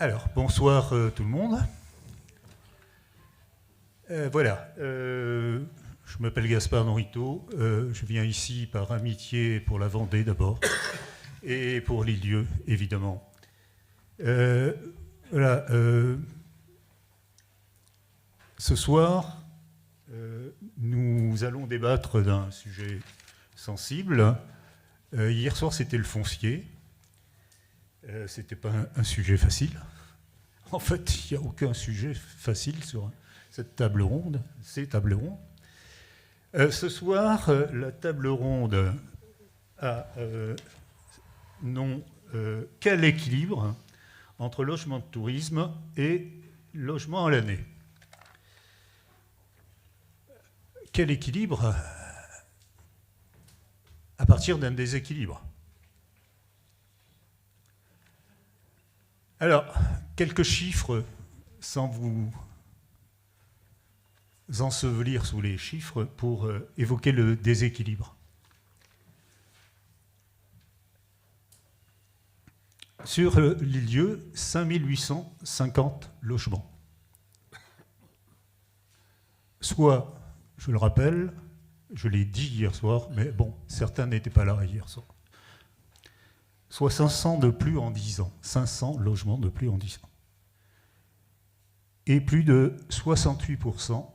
Alors, bonsoir tout le monde. Voilà, je m'appelle Gaspard Norito, je viens ici par amitié pour la Vendée d'abord, et pour les lieux, évidemment. Voilà, ce soir, nous allons débattre d'un sujet sensible. Hier soir, c'était le foncier. C'était pas un sujet facile. En fait, il n'y a aucun sujet facile sur cette table ronde, ces tables rondes. Ce soir, la table ronde a nom quel équilibre entre logement de tourisme et logement à l'année. Quel équilibre à partir d'un déséquilibre. Alors, quelques chiffres, sans vous ensevelir sous les chiffres, pour évoquer le déséquilibre. Sur les lieux, 5850 logements. Soit, je le rappelle, je l'ai dit hier soir, mais bon, certains n'étaient pas là hier soir. Soit 500 de plus en 10 ans, 500 logements de plus en 10 ans. Et plus de 68%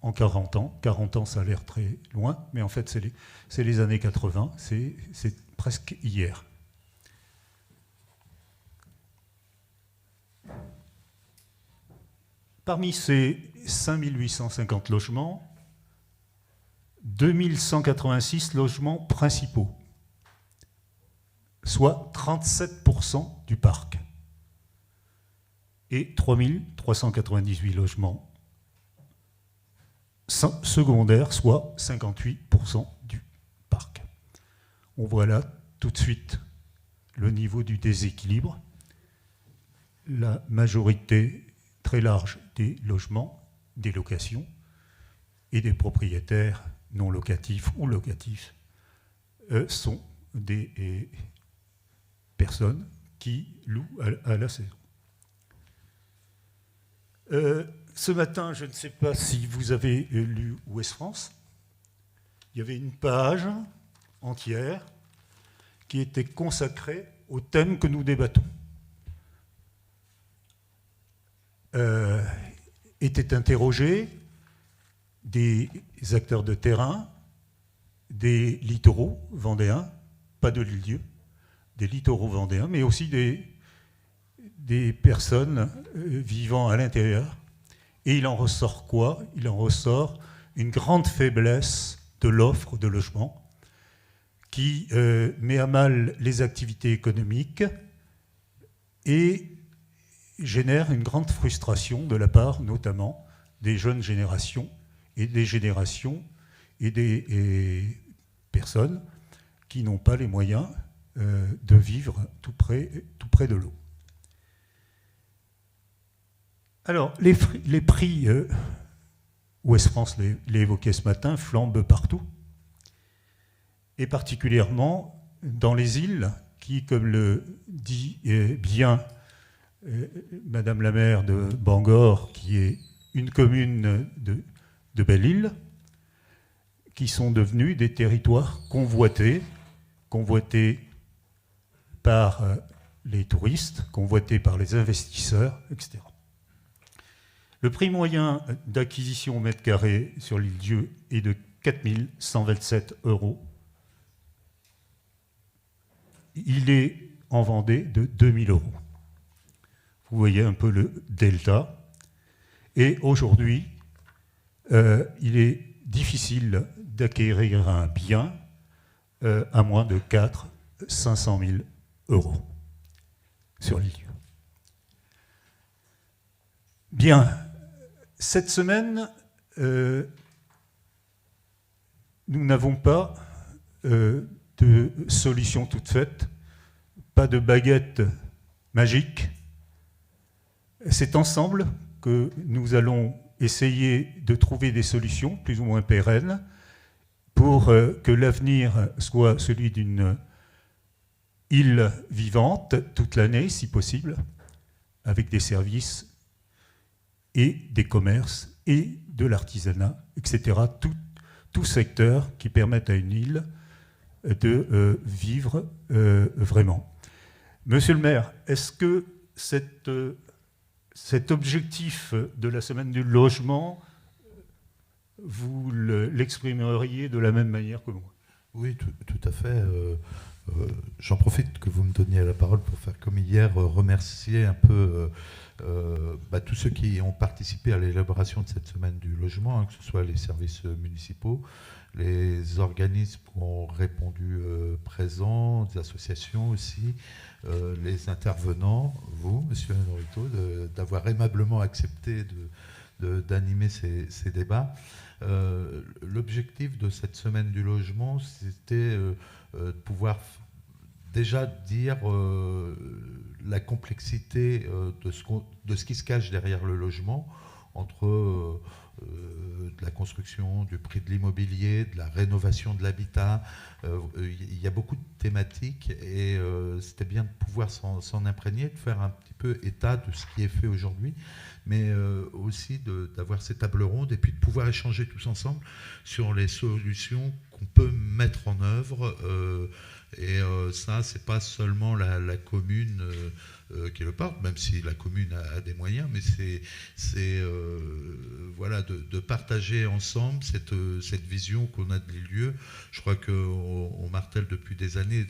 en 40 ans. 40 ans, ça a l'air très loin, mais en fait, c'est les années 80, c'est presque hier. Parmi ces 5850 logements, 2186 logements principaux, soit 37% du parc, et 3398 logements secondaires, soit 58% du parc. On voit là tout de suite le niveau du déséquilibre. La majorité très large des logements, des locations et des propriétaires non locatifs ou locatifs sont des personnes qui louent à la saison. Ce matin, je ne sais pas si vous avez lu Ouest France, il y avait une page entière qui était consacrée au thème que nous débattons. Étaient interrogés des acteurs de terrain, des littoraux vendéens, pas de l'île-dieu, des littoraux vendéens, mais aussi des personnes vivant à l'intérieur. Et il en ressort quoi? Il en ressort une grande faiblesse de l'offre de logement qui met à mal les activités économiques et génère une grande frustration de la part notamment des jeunes générations et des personnes qui n'ont pas les moyens de vivre tout près de l'eau. Alors, les prix, Ouest France l'a évoqué ce matin, flambent partout, et particulièrement dans les îles qui, comme le dit bien Madame la maire de Bangor, qui est une commune de Belle-Île, qui sont devenus des territoires convoités par les touristes, convoités par les investisseurs, etc. Le prix moyen d'acquisition au mètre carré sur l'île-dieu est de 4 127 €. Il est en Vendée de 2 000 €. Vous voyez un peu le delta. Et aujourd'hui, il est difficile d'acquérir un bien à moins de 500 000 € sur l'île. Bien, cette semaine, nous n'avons pas de solution toute faite, pas de baguette magique. C'est ensemble que nous allons essayer de trouver des solutions plus ou moins pérennes pour que l'avenir soit celui d'une île vivante toute l'année, si possible, avec des services et des commerces et de l'artisanat, etc. Tout secteur qui permette à une île de vivre vraiment. Monsieur le maire, est-ce que cet objectif de la semaine du logement, vous l'exprimeriez de la même manière que moi? Oui, tout à fait. J'en profite que vous me donniez la parole pour faire comme hier, remercier un peu tous ceux qui ont participé à l'élaboration de cette semaine du logement, hein, que ce soit les services municipaux, les organismes qui ont répondu présents, des associations aussi, les intervenants, vous, Monsieur Norito, d'avoir aimablement accepté d'animer ces débats. L'objectif de cette semaine du logement, c'était de pouvoir déjà dire la complexité de ce qui se cache derrière le logement, entre de la construction, du prix de l'immobilier, de la rénovation de l'habitat. Il y a beaucoup de thématiques et c'était bien de pouvoir s'en imprégner, de faire un petit peu état de ce qui est fait aujourd'hui, mais aussi d'avoir ces tables rondes et puis de pouvoir échanger tous ensemble sur les solutions qu'on peut mettre en œuvre. Et ça, c'est pas seulement la commune qui le porte, même si la commune a des moyens, mais c'est voilà, de partager ensemble cette vision qu'on a des lieux. Je crois qu'on martèle depuis des années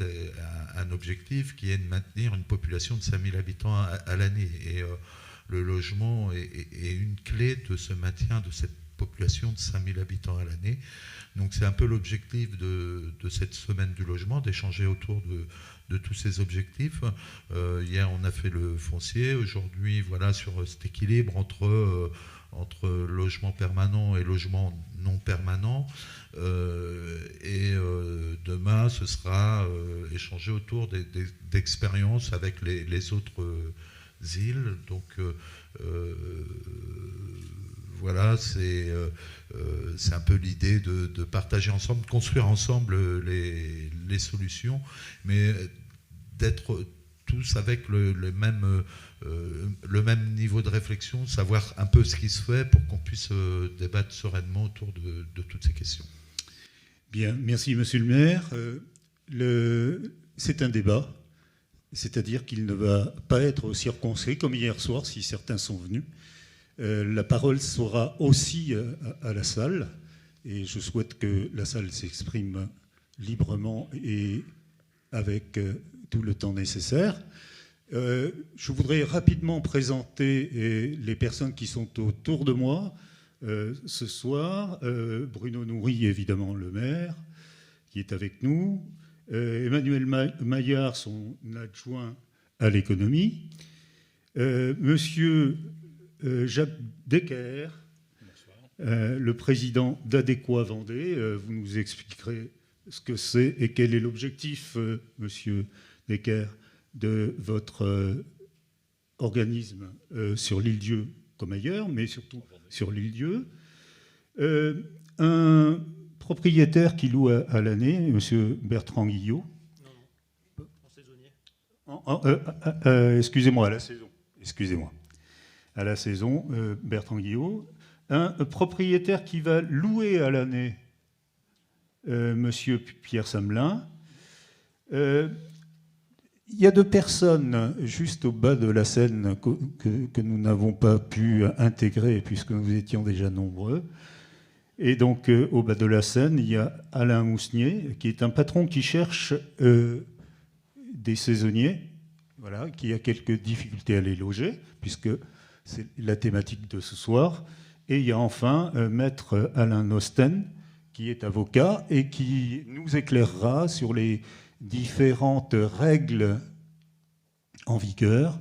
un objectif qui est de maintenir une population de 5000 habitants à l'année. Et le logement est une clé de ce maintien de cette population de 5000 habitants à l'année. Donc c'est un peu l'objectif de cette semaine du logement, d'échanger autour de tous ces objectifs. Hier, on a fait le foncier. Aujourd'hui, voilà, sur cet équilibre entre logement permanent et logement non permanent. Et demain, ce sera échanger autour d'expériences avec les autres îles. Donc voilà, c'est un peu l'idée de partager ensemble, de construire ensemble les solutions, mais d'être tous avec le même niveau de réflexion, savoir un peu ce qui se fait pour qu'on puisse débattre sereinement autour de toutes ces questions. Bien, merci Monsieur le maire. C'est un débat, c'est-à-dire qu'il ne va pas être circonscrit comme hier soir si certains sont venus. La parole sera aussi à la salle et je souhaite que la salle s'exprime librement et avec tout le temps nécessaire. Je voudrais rapidement présenter les personnes qui sont autour de moi ce soir. Bruno Noury, évidemment le maire, qui est avec nous. Emmanuel Maillard, son adjoint à l'économie. Monsieur Jacques Decker, le président d'Adéquat Vendée. Vous nous expliquerez ce que c'est et quel est l'objectif, monsieur Decker, de votre organisme sur l'île-Dieu comme ailleurs, mais surtout sur l'île-Dieu. Un propriétaire qui loue à l'année, monsieur Bertrand Guillot. Non, en saisonnier. Excusez-moi, à la saison. Excusez-moi. À la saison, Bertrand Guillot. Un propriétaire qui va louer à l'année, monsieur Pierre Samelin. Il y a deux personnes juste au bas de la scène que nous n'avons pas pu intégrer puisque nous étions déjà nombreux. Et donc, au bas de la scène, il y a Alain Mousnier, qui est un patron qui cherche des saisonniers, voilà, qui a quelques difficultés à les loger, puisque c'est la thématique de ce soir. Et il y a enfin maître Alain Nosten, qui est avocat et qui nous éclairera sur les différentes règles en vigueur,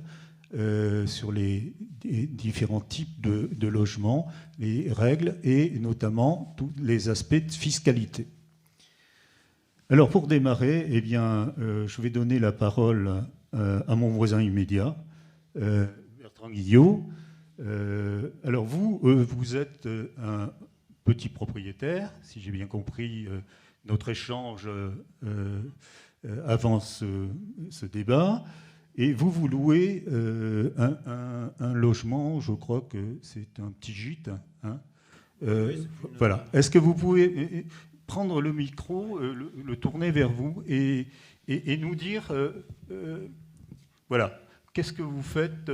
sur les différents types de logements, les règles et notamment tous les aspects de fiscalité. Alors pour démarrer, eh bien, je vais donner la parole à mon voisin immédiat, Bertrand Guillot. Alors vous êtes un petit propriétaire, si j'ai bien compris notre échange avant ce débat, Et vous louez un logement, je crois que c'est un petit gîte. Hein, oui, voilà. Est-ce que vous pouvez prendre le micro, le tourner vers vous et nous dire, voilà, qu'est-ce que vous faites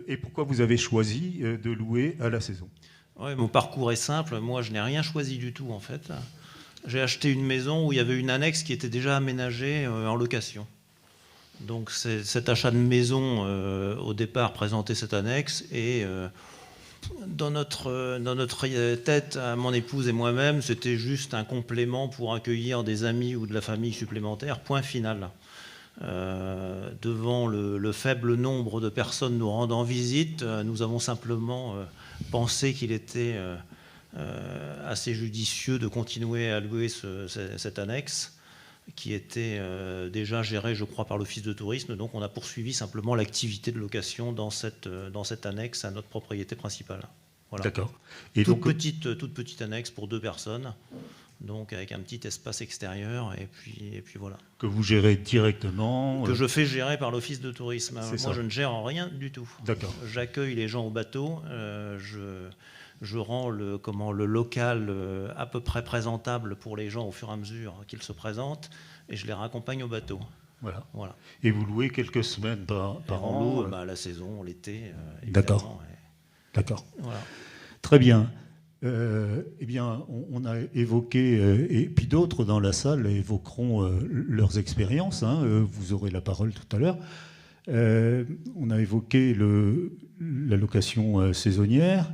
et pourquoi vous avez choisi de louer à la saison? Ouais, mon parcours est simple. Moi, je n'ai rien choisi du tout, en fait. J'ai acheté une maison où il y avait une annexe qui était déjà aménagée en location. Donc, cet achat de maison, au départ, présentait cette annexe. Et dans notre tête, à mon épouse et moi-même, c'était juste un complément pour accueillir des amis ou de la famille supplémentaire. Point final. Devant le faible nombre de personnes nous rendant visite, nous avons simplement pensé qu'il était assez judicieux de continuer à louer cette annexe qui était déjà gérée, je crois, par l'Office de tourisme. Donc on a poursuivi simplement l'activité de location dans cette annexe à notre propriété principale. Voilà. D'accord. Et toute petite annexe pour 2 personnes. Donc avec un petit espace extérieur et puis voilà. Que vous gérez directement. Que je fais gérer par l'Office de tourisme. Moi, ça. je ne gère rien du tout. D'accord. J'accueille les gens au bateau. Je rends le local à peu près présentable pour les gens au fur et à mesure qu'ils se présentent et je les raccompagne au bateau. Voilà. Et vous louez quelques semaines par an? On loue la saison, l'été. D'accord. D'accord. Voilà. Très bien. Eh bien, on a évoqué, et puis d'autres dans la salle évoqueront leurs expériences. Hein, vous aurez la parole tout à l'heure. On a évoqué la location saisonnière,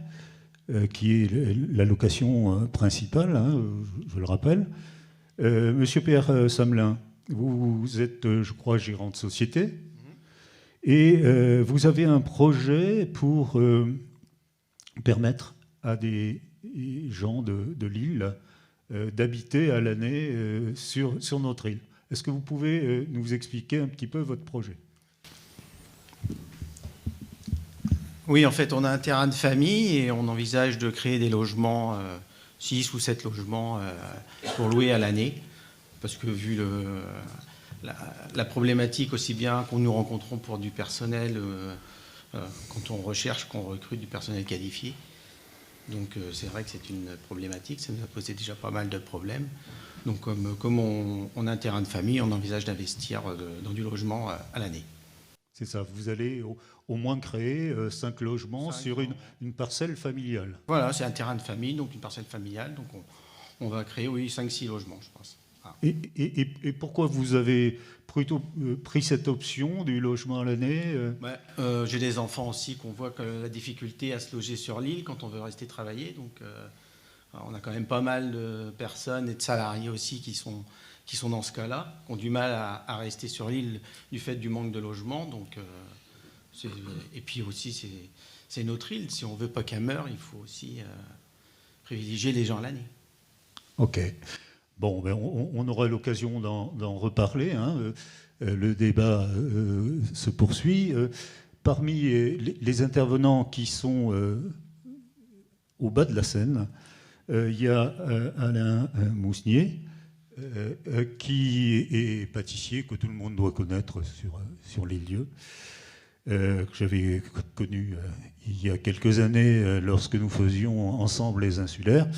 qui est la location principale, hein, je le rappelle. Monsieur Pierre Samelin, vous êtes, je crois, gérant de société, et vous avez un projet pour permettre à des gens de l'île d'habiter à l'année sur notre île. Est-ce que vous pouvez nous expliquer un petit peu votre projet? Oui, en fait, on a un terrain de famille et on envisage de créer des logements, 6 ou 7 logements pour louer à l'année. Parce que vu la problématique aussi bien qu'on nous rencontrons pour du personnel, quand on recherche, qu'on recrute du personnel qualifié. Donc c'est vrai que c'est une problématique, ça nous a posé déjà pas mal de problèmes. Donc comme on a un terrain de famille, on envisage d'investir dans du logement à l'année. C'est ça, vous allez au moins créer 5 logements sur une parcelle familiale. Voilà, c'est un terrain de famille, donc une parcelle familiale. Donc on va créer, oui, 5-6 logements, je pense. Ah. Et pourquoi vous avez plutôt pris cette option du logement à l'année? J'ai des enfants aussi qu'on voit que la difficulté à se loger sur l'île quand on veut rester travailler. Donc on a quand même pas mal de personnes et de salariés aussi qui sont dans ce cas-là, qui ont du mal à rester sur l'île du fait du manque de logement. Donc, et puis aussi, c'est notre île. Si on ne veut pas qu'elle meure, il faut aussi privilégier les gens à l'année. Ok. Bon, ben on aura l'occasion d'en reparler. Hein. Le débat se poursuit. Parmi les intervenants qui sont au bas de la scène, il y a Alain Mousnier, qui est pâtissier, que tout le monde doit connaître sur l'île Dieu, que j'avais connu il y a quelques années lorsque nous faisions ensemble les insulaires.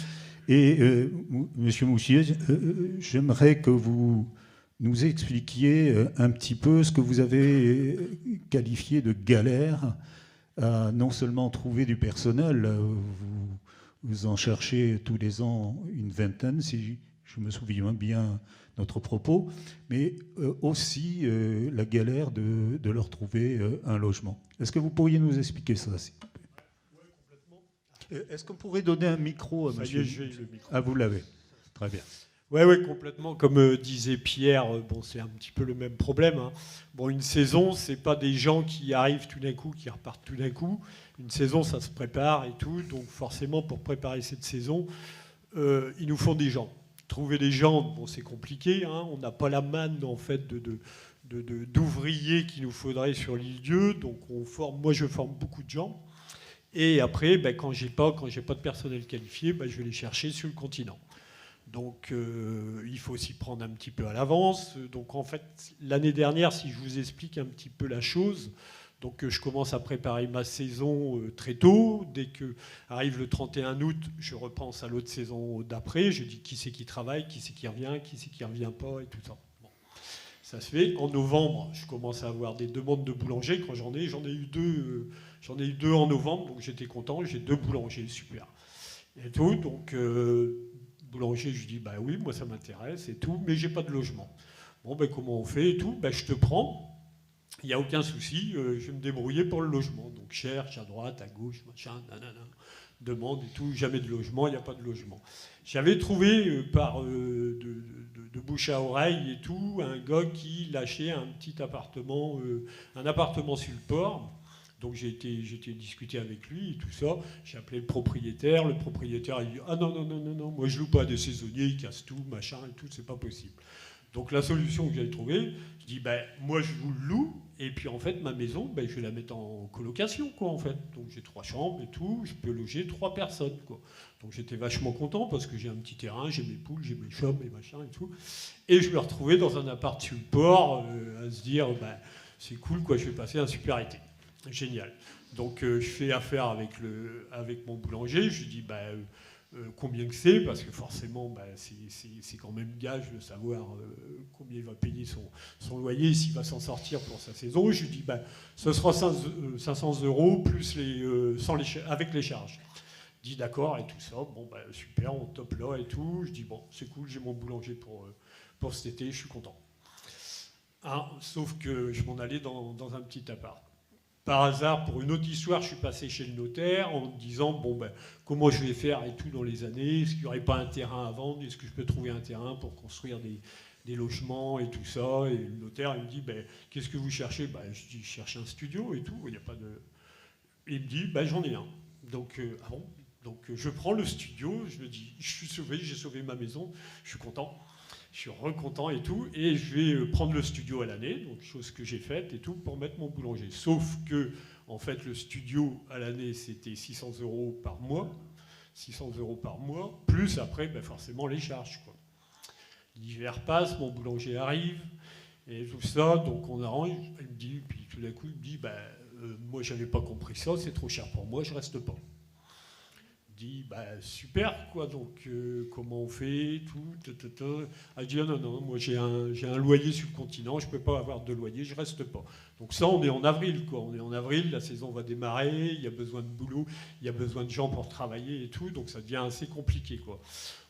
Et Monsieur Mousnier, j'aimerais que vous nous expliquiez un petit peu ce que vous avez qualifié de galère à non seulement trouver du personnel, vous en cherchez tous les ans une vingtaine, si je me souviens bien notre propos, mais aussi la galère de leur trouver un logement. Est-ce que vous pourriez nous expliquer ça, s'il vous plaît? Oui, complètement. Est-ce qu'on pourrait donner un micro à monsieur? J'ai le micro. Ah, vous l'avez. Très bien. Oui, complètement. Comme disait Pierre, c'est un petit peu le même problème. Hein. Bon, une saison, c'est pas des gens qui arrivent tout d'un coup, qui repartent tout d'un coup. Une saison, ça se prépare et tout. Donc forcément, pour préparer cette saison, il nous faut des gens. Trouver des gens, c'est compliqué. Hein. On n'a pas la manne en fait d'ouvriers qu'il nous faudrait sur l'île Dieu. Donc moi, je forme beaucoup de gens. Et après, quand j'ai pas de personnel qualifié, je vais les chercher sur le continent. Donc il faut s'y prendre un petit peu à l'avance. Donc en fait, l'année dernière, si je vous explique un petit peu la chose, donc je commence à préparer ma saison très tôt. Dès que arrive le 31 août, je repense à l'autre saison d'après. Je dis qui c'est qui travaille, qui c'est qui revient pas et tout ça. Bon. Ça se fait. En novembre, je commence à avoir des demandes de boulanger. Quand j'en ai eu deux en novembre, donc j'étais content. J'ai 2 boulangers, super. Et tout, donc boulanger, je dis bah oui, moi ça m'intéresse et tout, mais j'ai pas de logement. Bon ben comment on fait et tout, ben je te prends. Il n'y a aucun souci, je vais me débrouiller pour le logement. Donc cherche à droite, à gauche, machin, nanana, demande et tout, jamais de logement, il n'y a pas de logement. J'avais trouvé par de bouche à oreille et tout, un gars qui lâchait un petit appartement, un appartement sur le port. Donc j'ai été discuter avec lui et tout ça. J'ai appelé le propriétaire il dit ah non, moi je loue pas à des saisonniers, ils cassent tout, machin et tout, c'est pas possible. Donc la solution que j'avais trouvée, je dis ben moi je vous le loue et puis en fait ma maison ben, je vais la mettre en colocation quoi en fait. Donc j'ai 3 chambres et tout, je peux loger 3 personnes quoi. Donc j'étais vachement content parce que j'ai un petit terrain, j'ai mes poules, j'ai mes chats, mes machins et tout. Et je me retrouvais dans un appart sur le port à se dire ben c'est cool quoi, je vais passer un super été. Génial. Donc je fais affaire avec mon boulanger, je lui dis bah, combien que c'est, parce que forcément bah, c'est quand même gage de savoir combien il va payer son loyer, s'il va s'en sortir pour sa saison. Je lui dis bah, ce sera 500 € plus avec les charges. Je dis d'accord et tout ça, bon bah, super, on top là et tout. Je dis bon c'est cool, j'ai mon boulanger pour cet été, je suis content. Ah, sauf que je m'en allais dans un petit appart. Par hasard, pour une autre histoire, je suis passé chez le notaire en me disant bon ben, comment je vais faire et tout dans les années, est-ce qu'il n'y aurait pas un terrain à vendre, est-ce que je peux trouver un terrain pour construire des logements et tout ça. Et le notaire il me dit ben, qu'est-ce que vous cherchez ben, je dis je cherche un studio et tout, il n'y a pas de... Et il me dit ben, j'en ai un. Donc, ah bon, donc je prends le studio, je me dis je suis sauvé, j'ai sauvé ma maison, je suis content. Je suis recontent et tout, et je vais prendre le studio à l'année, donc chose que j'ai faite et tout, pour mettre mon boulanger. Sauf que, en fait, le studio à l'année, c'était 600 € par mois, 600 € par mois, plus après, ben, forcément, les charges, quoi. L'hiver passe, mon boulanger arrive, et tout ça, donc on arrange, il me dit, puis tout d'un coup, il me dit, ben, moi, j'avais pas compris ça, c'est trop cher pour moi, je reste pas. Dit bah super quoi, donc comment on fait tout. Ah, je dis non, moi j'ai un loyer sur le continent, je peux pas avoir de loyer, je reste pas. Donc ça on est en avril quoi, on est en avril, la saison va démarrer, il y a besoin de boulot, il y a besoin de gens pour travailler et tout, donc ça devient assez compliqué quoi.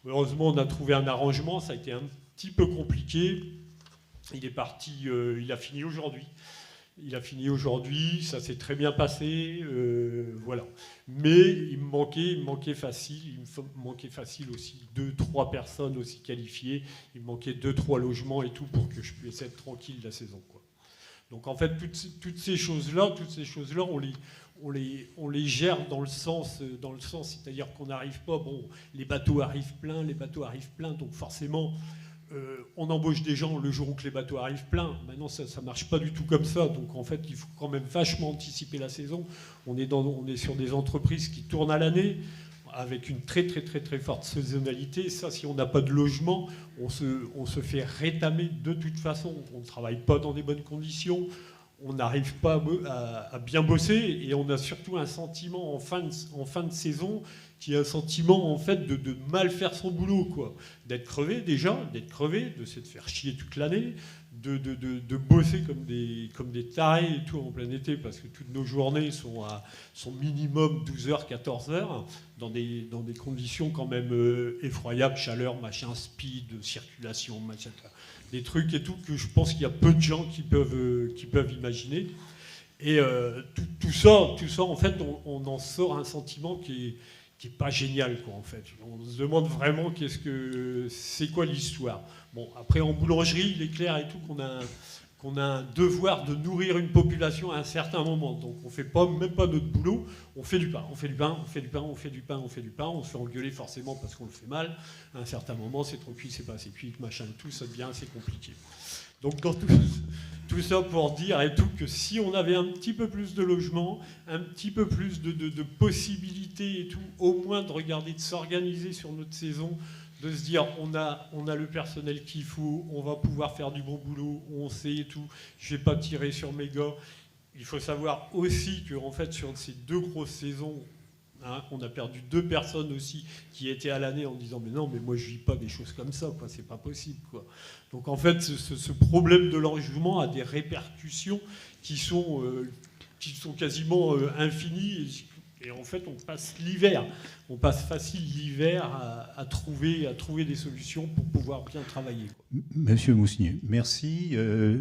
Heureusement on a trouvé un arrangement, ça a été un petit peu compliqué. Il est parti, il a fini aujourd'hui. Ça s'est très bien passé, voilà. Mais il me manquait facile aussi 2-3 personnes aussi qualifiées, il me manquait 2-3 logements et tout pour que je puisse être tranquille la saison, quoi. Donc en fait, toutes ces choses-là, on les gère dans le sens, c'est-à-dire qu'on n'arrive pas, bon, les bateaux arrivent pleins, donc forcément... on embauche des gens le jour où que les bateaux arrivent pleins. Maintenant, ça ne marche pas du tout comme ça. Donc, en fait, il faut quand même vachement anticiper la saison. On est sur des entreprises qui tournent à l'année, avec une très, très, très, très forte saisonnalité. Ça, si on n'a pas de logement, on se fait rétamer de toute façon. On ne travaille pas dans des bonnes conditions. On n'arrive pas à bien bosser. Et on a surtout un sentiment en fin de saison qui est un sentiment en fait de mal faire son boulot, quoi. D'être crevé déjà, de se faire chier toute l'année, de bosser comme des tarés et tout en plein été, parce que toutes nos journées sont minimum 12h, 14h, dans des conditions quand même effroyables, chaleur, machin, speed, circulation, machin, des trucs et tout que je pense qu'il y a peu de gens qui peuvent imaginer. Et tout ça, en fait, on en sort un sentiment qui est pas génial, quoi, en fait. On se demande vraiment c'est quoi l'histoire. Bon, après, en boulangerie, il est clair et tout qu'on a un devoir de nourrir une population à un certain moment. Donc, on fait même pas notre boulot, on fait du pain. On se fait engueuler forcément parce qu'on le fait mal. À un certain moment, c'est trop cuit, c'est pas assez cuit, machin et tout, ça devient assez compliqué. Donc, dans tout ça pour dire et tout que si on avait un petit peu plus de logements, un petit peu plus de possibilités et tout, au moins de regarder, de s'organiser sur notre saison, de se dire on a le personnel qu'il faut, on va pouvoir faire du bon boulot, on sait et tout, je ne vais pas tirer sur mes gars. Il faut savoir aussi que en fait, sur ces 2 grosses saisons, hein, on a perdu 2 personnes aussi qui étaient à l'année en disant mais non, mais moi je vis pas des choses comme ça, quoi, c'est pas possible, quoi. Donc en fait, ce problème de l'enjugement a des répercussions qui sont quasiment infinies. Et en fait, on passe facile l'hiver à trouver des solutions pour pouvoir bien travailler, quoi. Monsieur Mousnier, merci. Je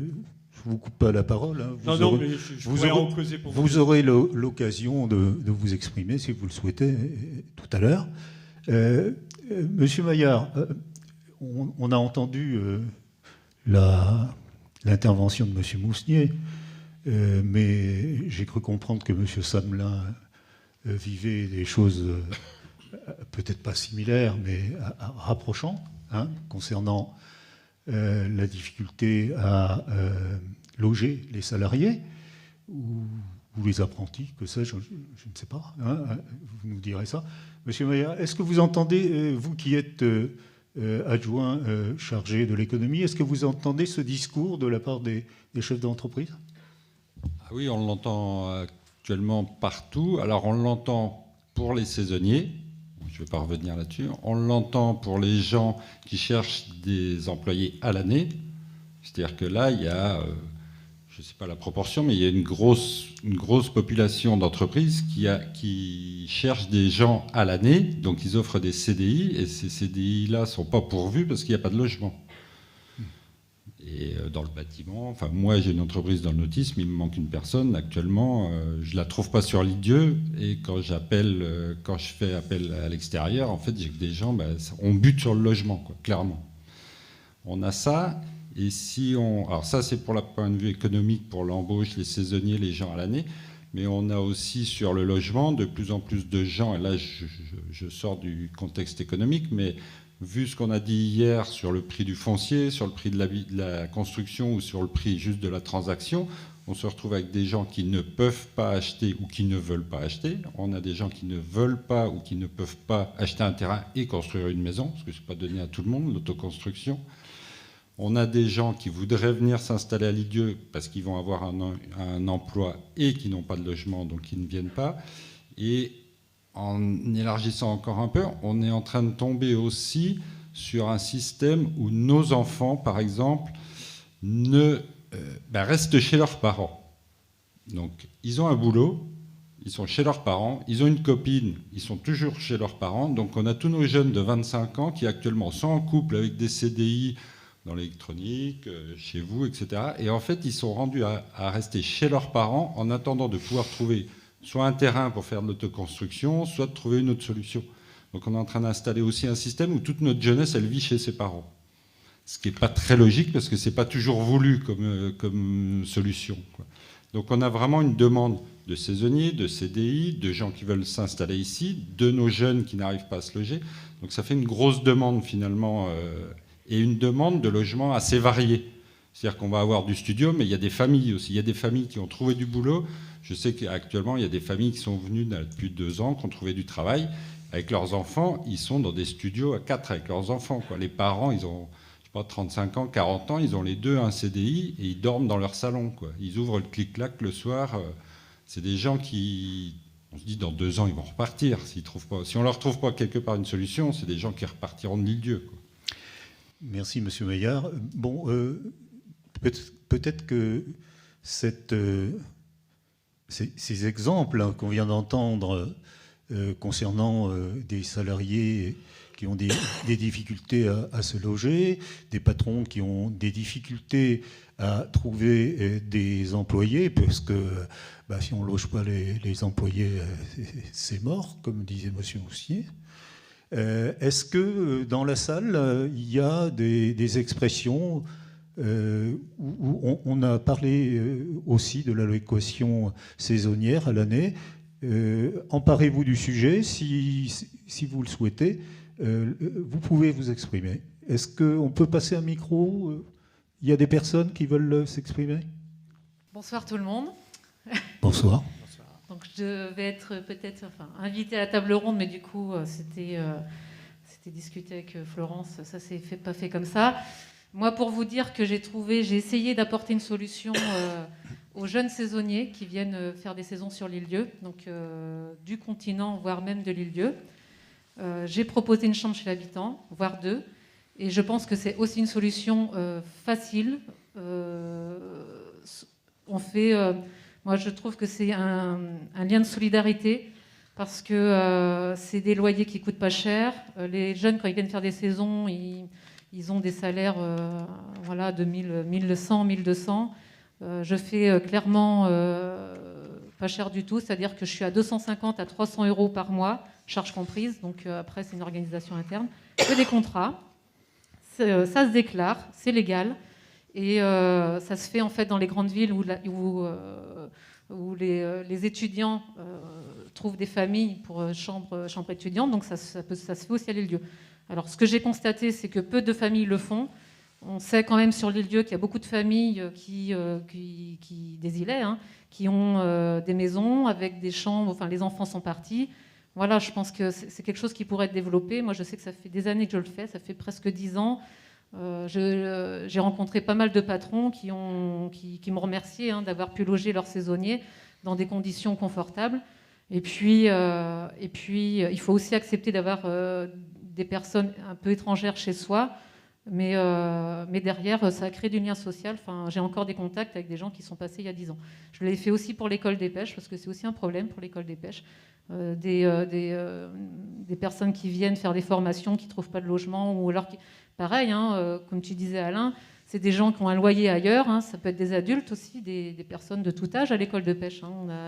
ne vous coupe pas la parole. Hein. Mais je pourrais en causer pour vous aurez l'occasion de vous exprimer, si vous le souhaitez, tout à l'heure. Monsieur Maillard, on a entendu l'intervention de Monsieur Mousnier, mais j'ai cru comprendre que Monsieur Samelin vivait des choses peut-être pas similaires, mais rapprochant, hein, concernant la difficulté à loger les salariés ou les apprentis, que sais-je, je ne sais pas, hein, vous nous direz ça. Monsieur Maillard, est-ce que vous entendez, vous qui êtes adjoint chargé de l'économie, est-ce que vous entendez ce discours de la part des chefs d'entreprise ? Ah oui, on l'entend actuellement partout. Alors on l'entend pour les saisonniers, je ne vais pas revenir là-dessus, on l'entend pour les gens qui cherchent des employés à l'année. C'est-à-dire que là, il y a, je ne sais pas la proportion, mais il y a une grosse population d'entreprises qui cherchent des gens à l'année, donc ils offrent des CDI, et ces CDI-là ne sont pas pourvus parce qu'il n'y a pas de logement. Et dans le bâtiment, enfin moi j'ai une entreprise dans le nautisme, il me manque une personne actuellement, je ne la trouve pas sur Lidieu, et quand je fais appel à l'extérieur, en fait j'ai que des gens, on bute sur le logement, quoi, clairement. On a ça, et alors ça c'est pour le point de vue économique, pour l'embauche, les saisonniers, les gens à l'année, mais on a aussi sur le logement de plus en plus de gens, et là je sors du contexte économique, mais vu ce qu'on a dit hier sur le prix du foncier, sur le prix de la construction ou sur le prix juste de la transaction, on se retrouve avec des gens qui ne peuvent pas acheter ou qui ne veulent pas acheter. On a des gens qui ne veulent pas ou qui ne peuvent pas acheter un terrain et construire une maison, parce que ce n'est pas donné à tout le monde, l'autoconstruction. On a des gens qui voudraient venir s'installer à Lidieu parce qu'ils vont avoir un emploi et qui n'ont pas de logement, donc ils ne viennent pas. Et en élargissant encore un peu, on est en train de tomber aussi sur un système où nos enfants, par exemple, restent chez leurs parents. Donc, ils ont un boulot, ils sont chez leurs parents, ils ont une copine, ils sont toujours chez leurs parents. Donc, on a tous nos jeunes de 25 ans qui actuellement sont en couple avec des CDI dans l'électronique, chez vous, etc. Et en fait, ils sont rendus à rester chez leurs parents en attendant de pouvoir trouver soit un terrain pour faire de l'autoconstruction, soit de trouver une autre solution. Donc on est en train d'installer aussi un système où toute notre jeunesse, elle vit chez ses parents. Ce qui n'est pas très logique parce que ce n'est pas toujours voulu comme solution, quoi. Donc on a vraiment une demande de saisonniers, de CDI, de gens qui veulent s'installer ici, de nos jeunes qui n'arrivent pas à se loger. Donc ça fait une grosse demande finalement, et une demande de logement assez variée. C'est-à-dire qu'on va avoir du studio, mais il y a des familles aussi. Il y a des familles qui ont trouvé du boulot. Je sais qu'actuellement, il y a des familles qui sont venues depuis 2 ans, qui ont trouvé du travail. Avec leurs enfants, ils sont dans des studios à 4 avec leurs enfants, quoi. Les parents, ils ont, je sais pas, 35 ans, 40 ans, ils ont les deux un CDI et ils dorment dans leur salon, quoi. Ils ouvrent le clic-clac le soir. C'est des gens qui, on se dit, dans 2 ans, ils vont repartir. Si on leur trouve pas quelque part une solution, c'est des gens qui repartiront de l'île-Dieu, quoi. Merci, Monsieur Maillard. Bon, peut-être que ces exemples qu'on vient d'entendre concernant des salariés qui ont des difficultés à se loger, des patrons qui ont des difficultés à trouver des employés, parce que si on ne loge pas les employés, c'est mort, comme disait M. Mousnier. Est-ce que dans la salle, il y a des expressions où on a parlé aussi de l'allocation saisonnière à l'année? Emparez-vous du sujet si vous le souhaitez. Vous pouvez vous exprimer. Est-ce qu'on peut passer un micro? Il y a des personnes qui veulent s'exprimer? Bonsoir tout le monde. Bonsoir. Donc je vais être peut-être invitée à la table ronde, mais du coup c'était c'était discuté avec Florence, ça s'est pas fait comme ça. Moi, pour vous dire que j'ai essayé d'apporter une solution aux jeunes saisonniers qui viennent faire des saisons sur l'île-Dieu, donc du continent, voire même de l'île-Dieu. J'ai proposé une chambre chez l'habitant, voire 2, et je pense que c'est aussi une solution facile. Moi, je trouve que c'est un lien de solidarité, parce que c'est des loyers qui coûtent pas cher. Les jeunes, quand ils viennent faire des saisons, ils ont des salaires de 1100, 1200. Je fais clairement pas cher du tout, c'est-à-dire que je suis à 250 à 300 euros par mois, charges comprises. Donc après, c'est une organisation interne. C'est des contrats, ça se déclare, c'est légal. Et ça se fait en fait dans les grandes villes où les étudiants trouvent des familles pour chambre étudiante. Donc ça se fait aussi à l'île-Dieu. Alors, ce que j'ai constaté, c'est que peu de familles le font. On sait quand même sur l'île-Dieu qu'il y a beaucoup de familles des îlets, qui ont des maisons avec des chambres. Enfin, les enfants sont partis. Voilà, je pense que c'est quelque chose qui pourrait être développé. Moi, je sais que ça fait des années que je le fais. Ça fait presque 10 ans. J'ai rencontré pas mal de patrons qui m'ont remercié d'avoir pu loger leurs saisonniers dans des conditions confortables. Et puis, il faut aussi accepter d'avoir des personnes un peu étrangères chez soi, mais derrière, ça a créé du lien social. Enfin, j'ai encore des contacts avec des gens qui sont passés il y a 10 ans. Je l'ai fait aussi pour l'école des pêches, parce que c'est aussi un problème pour l'école des pêches. Des personnes qui viennent faire des formations, qui ne trouvent pas de logement, ou alors pareil, comme tu disais Alain, c'est des gens qui ont un loyer ailleurs, ça peut être des adultes aussi, des personnes de tout âge à l'école de pêche.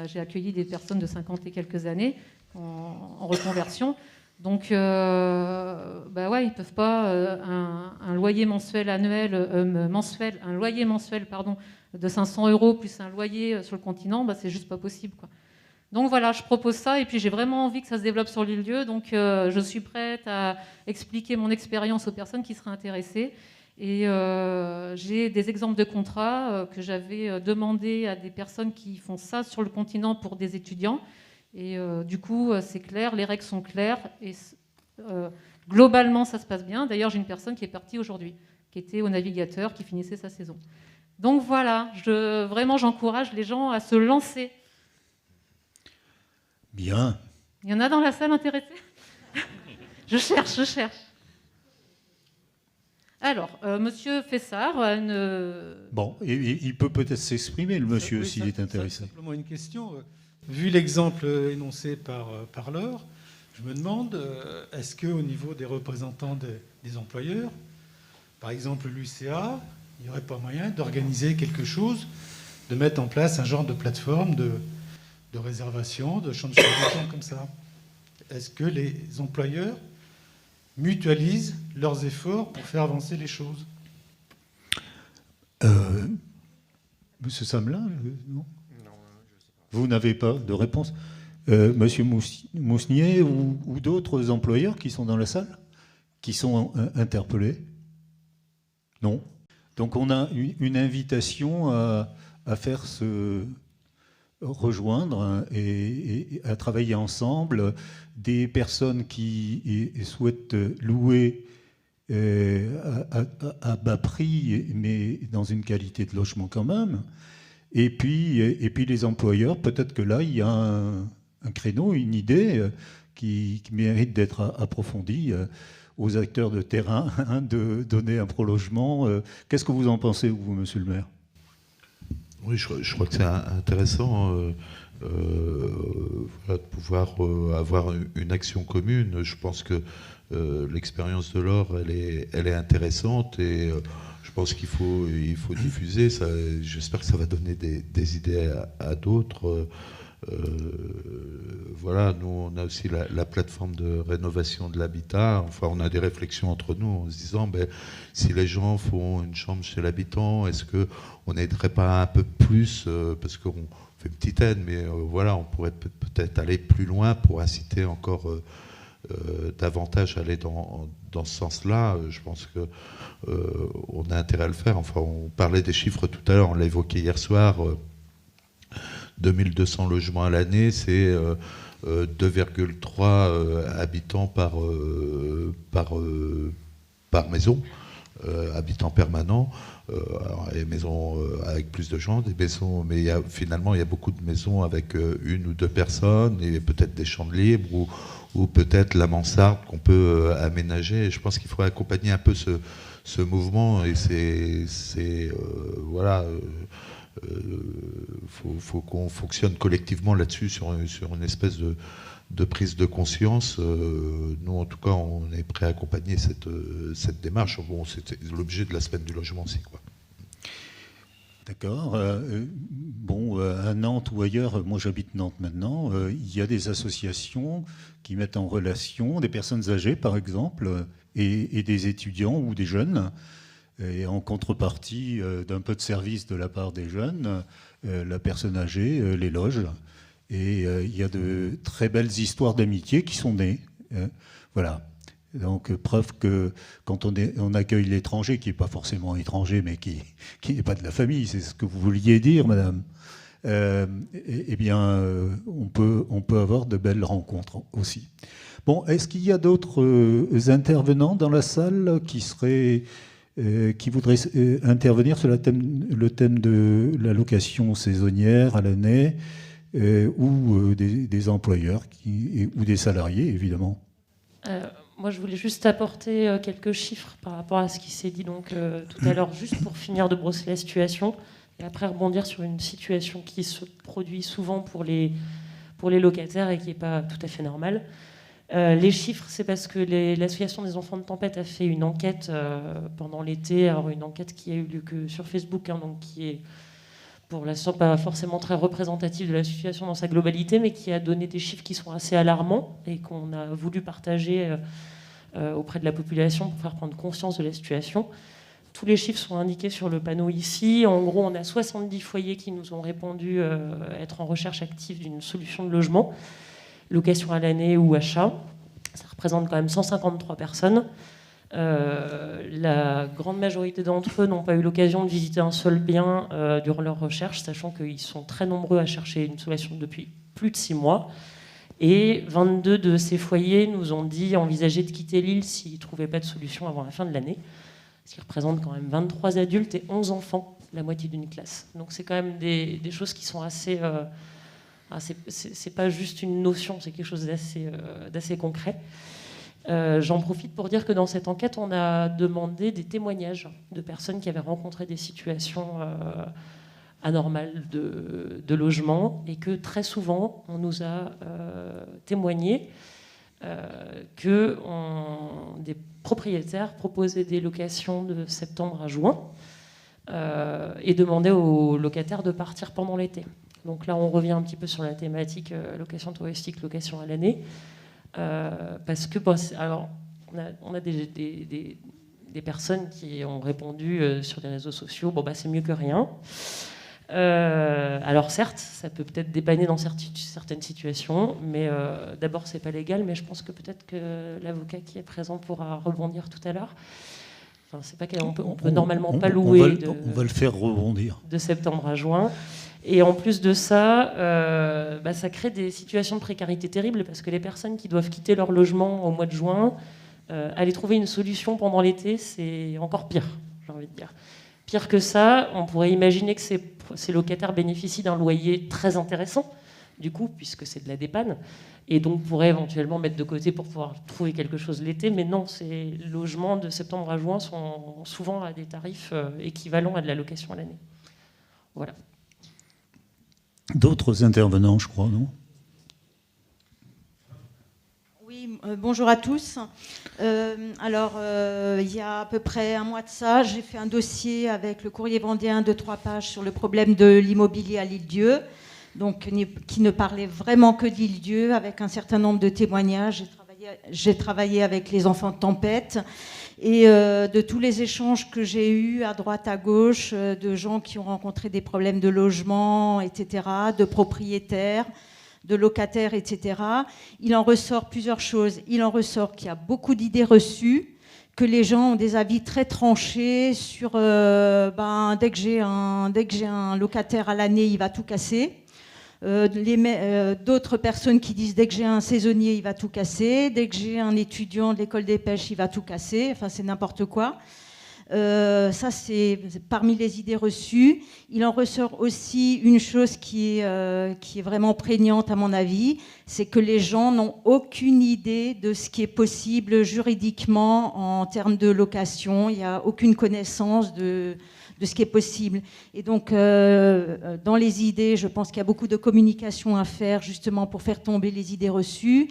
J'ai accueilli des personnes de 50 et quelques années en reconversion. Donc, ils ne peuvent pas un loyer mensuel de 500 euros plus un loyer sur le continent, c'est juste pas possible, quoi. Donc voilà, je propose ça, et puis j'ai vraiment envie que ça se développe sur l'île-Dieu, donc je suis prête à expliquer mon expérience aux personnes qui seraient intéressées. Et j'ai des exemples de contrats que j'avais demandé à des personnes qui font ça sur le continent pour des étudiants. Et du coup, c'est clair, les règles sont claires, et globalement, ça se passe bien. D'ailleurs, j'ai une personne qui est partie aujourd'hui, qui était au Navigateur, qui finissait sa saison. Donc voilà, vraiment, j'encourage les gens à se lancer. Bien. Il y en a dans la salle intéressés? Je cherche. Alors, Monsieur Fessard Bon, il peut peut-être s'exprimer, le monsieur, s'il est intéressé. Simplement une question. Vu l'exemple énoncé par Laure, je me demande, est-ce qu'au niveau des représentants des employeurs, par exemple l'UCA, il n'y aurait pas moyen d'organiser quelque chose, de mettre en place un genre de plateforme de réservation, de champs de chapitre comme ça? Est-ce que les employeurs mutualisent leurs efforts pour faire avancer les choses? Monsieur Samelin, non? Vous n'avez pas de réponse? Monsieur Mousnier ou d'autres employeurs qui sont dans la salle, qui sont interpellés? Non. Donc on a une invitation à faire rejoindre et à travailler ensemble des personnes qui souhaitent louer à bas prix, mais dans une qualité de logement quand même. Et puis les employeurs, peut-être que là, il y a un créneau, une idée qui mérite d'être approfondie aux acteurs de terrain, de donner un prolongement. Qu'est-ce que vous en pensez, vous, monsieur le maire? Oui, je crois que c'est intéressant de pouvoir avoir une action commune. Je pense que l'expérience de Laure, elle est intéressante, et je pense qu'il faut diffuser. J'espère que ça va donner des idées à d'autres. Voilà, nous, on a aussi la plateforme de rénovation de l'habitat. Enfin, on a des réflexions entre nous en se disant, si les gens font une chambre chez l'habitant, est-ce qu'on n'aiderait pas un peu plus, parce qu'on fait une petite aide, mais voilà, on pourrait peut-être aller plus loin pour inciter encore davantage à aller dans ce sens-là. Je pense qu'on a intérêt à le faire. Enfin, on parlait des chiffres tout à l'heure, on l'a évoqué hier soir. 2200 logements à l'année, c'est 2,3 habitants par maison, habitants permanents. Alors, les maisons avec plus de gens, des maisons, mais finalement il y a beaucoup de maisons avec une ou deux personnes, et peut-être des chambres libres ou peut-être la mansarde qu'on peut aménager. Et je pense qu'il faudrait accompagner un peu ce mouvement, et voilà. Faut qu'on fonctionne collectivement là-dessus sur une espèce de prise de conscience. Nous, en tout cas, on est prêt à accompagner cette démarche. Bon, c'était l'objet de la semaine du logement aussi, quoi. D'accord. Bon, à Nantes ou ailleurs, moi j'habite Nantes maintenant, il y a des associations qui mettent en relation des personnes âgées, par exemple, et des étudiants ou des jeunes. Et en contrepartie d'un peu de service de la part des jeunes, la personne âgée les loge. Et il y a de très belles histoires d'amitié qui sont nées. Voilà. Donc, preuve que quand on accueille l'étranger, qui n'est pas forcément étranger, mais qui n'est pas de la famille, c'est ce que vous vouliez dire, madame, eh bien, on peut avoir de belles rencontres aussi. Bon, est-ce qu'il y a d'autres intervenants dans la salle qui voudraient intervenir sur le thème de la location saisonnière à l'année, ou des employeurs ou des salariés, évidemment? Moi, je voulais juste apporter quelques chiffres par rapport à ce qui s'est dit donc, tout à l'heure, juste pour finir de brosser la situation, et après rebondir sur une situation qui se produit souvent pour les locataires et qui n'est pas tout à fait normale. Les chiffres, c'est parce que l'association des enfants de tempête a fait une enquête pendant l'été, alors une enquête qui a eu lieu que sur Facebook, hein, donc qui est pour l'instant pas forcément très représentative de la situation dans sa globalité, mais qui a donné des chiffres qui sont assez alarmants et qu'on a voulu partager auprès de la population pour faire prendre conscience de la situation. Tous les chiffres sont indiqués sur le panneau ici. En gros, on a 70 foyers qui nous ont répondu être en recherche active d'une solution de logement, location à l'année ou achat. Ça représente quand même 153 personnes. La grande majorité d'entre eux n'ont pas eu l'occasion de visiter un seul bien durant leur recherche, sachant qu'ils sont très nombreux à chercher une solution depuis plus de 6 mois. Et 22 de ces foyers nous ont dit envisager de quitter l'île s'ils ne trouvaient pas de solution avant la fin de l'année, ce qui représente quand même 23 adultes et 11 enfants, la moitié d'une classe. Donc c'est quand même des choses qui sont assez... c'est pas juste une notion, c'est quelque chose d'assez concret. J'en profite pour dire que dans cette enquête, on a demandé des témoignages de personnes qui avaient rencontré des situations anormales de logement, et que très souvent, on nous a témoigné que des propriétaires proposaient des locations de septembre à juin et demandaient aux locataires de partir pendant l'été. Donc là, on revient un petit peu sur la thématique location touristique, location à l'année. Parce que alors, on a des personnes qui ont répondu sur les réseaux sociaux, c'est mieux que rien. Alors certes, ça peut peut-être dépanner dans certaines situations, mais d'abord c'est pas légal, mais je pense que peut-être que l'avocat qui est présent pourra rebondir tout à l'heure. Enfin, c'est pas qu'on peut normalement pas louer on va le faire rebondir de septembre à juin. Et en plus de ça, ça crée des situations de précarité terribles, parce que les personnes qui doivent quitter leur logement au mois de juin, aller trouver une solution pendant l'été, c'est encore pire, j'ai envie de dire. Pire que ça, on pourrait imaginer que ces locataires bénéficient d'un loyer très intéressant, du coup, puisque c'est de la dépanne, et donc pourraient éventuellement mettre de côté pour pouvoir trouver quelque chose l'été. Mais non, ces logements de septembre à juin sont souvent à des tarifs équivalents à de la location à l'année. Voilà. D'autres intervenants, je crois, non? Oui, bonjour à tous. Il y a à peu près un mois de ça, j'ai fait un dossier avec le Courrier Vendéen de 3 pages sur le problème de l'immobilier à l'Île-Dieu, donc qui ne parlait vraiment que d'Île-Dieu, avec un certain nombre de témoignages. J'ai travaillé avec les enfants de tempête. Et de tous les échanges que j'ai eus à droite, à gauche, de gens qui ont rencontré des problèmes de logement, etc., de propriétaires, de locataires, etc., il en ressort plusieurs choses. Il en ressort qu'il y a beaucoup d'idées reçues, que les gens ont des avis très tranchés sur dès que j'ai un locataire à l'année, il va tout casser. D'autres personnes qui disent dès que j'ai un saisonnier, il va tout casser. Dès que j'ai un étudiant de l'école des pêches, il va tout casser. Enfin, c'est n'importe quoi. Ça, c'est parmi les idées reçues. Il en ressort aussi une chose qui est vraiment prégnante à mon avis, c'est que les gens n'ont aucune idée de ce qui est possible juridiquement en termes de location. Il n'y a aucune connaissance de ce qui est possible. Et donc, dans les idées, je pense qu'il y a beaucoup de communication à faire justement pour faire tomber les idées reçues.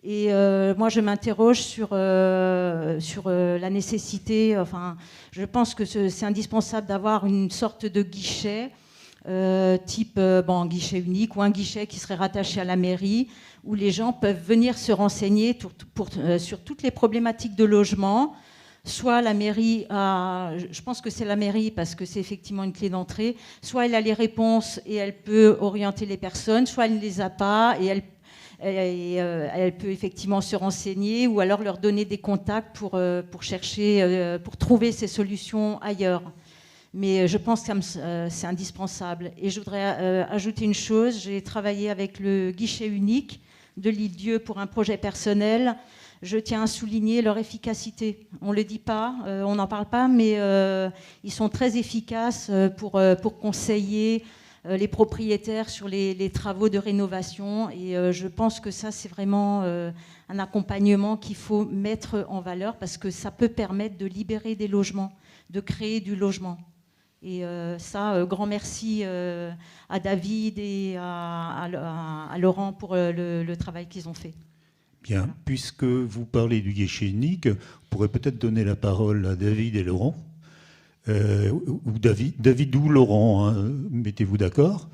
Et moi, je m'interroge sur la nécessité, enfin, je pense que c'est indispensable d'avoir une sorte de guichet, type guichet unique ou un guichet qui serait rattaché à la mairie, où les gens peuvent venir se renseigner sur toutes les problématiques de logement. Soit la mairie je pense que c'est la mairie parce que c'est effectivement une clé d'entrée, soit elle a les réponses et elle peut orienter les personnes, soit elle ne les a pas et elle peut effectivement se renseigner ou alors leur donner des contacts pour chercher, pour trouver ces solutions ailleurs. Mais je pense que c'est indispensable. Et je voudrais ajouter une chose, j'ai travaillé avec le guichet unique de l'Île-Dieu pour un projet personnel. Je tiens à souligner leur efficacité. On ne le dit pas, on n'en parle pas, mais ils sont très efficaces pour conseiller les propriétaires sur les travaux de rénovation. Et je pense que ça, c'est vraiment un accompagnement qu'il faut mettre en valeur parce que ça peut permettre de libérer des logements, de créer du logement. Et grand merci à David et à Laurent pour le travail qu'ils ont fait. Bien, voilà. Puisque vous parlez du guichet unique, on pourrait peut-être donner la parole à David et Laurent. Ou David ou Laurent, hein, mettez-vous d'accord,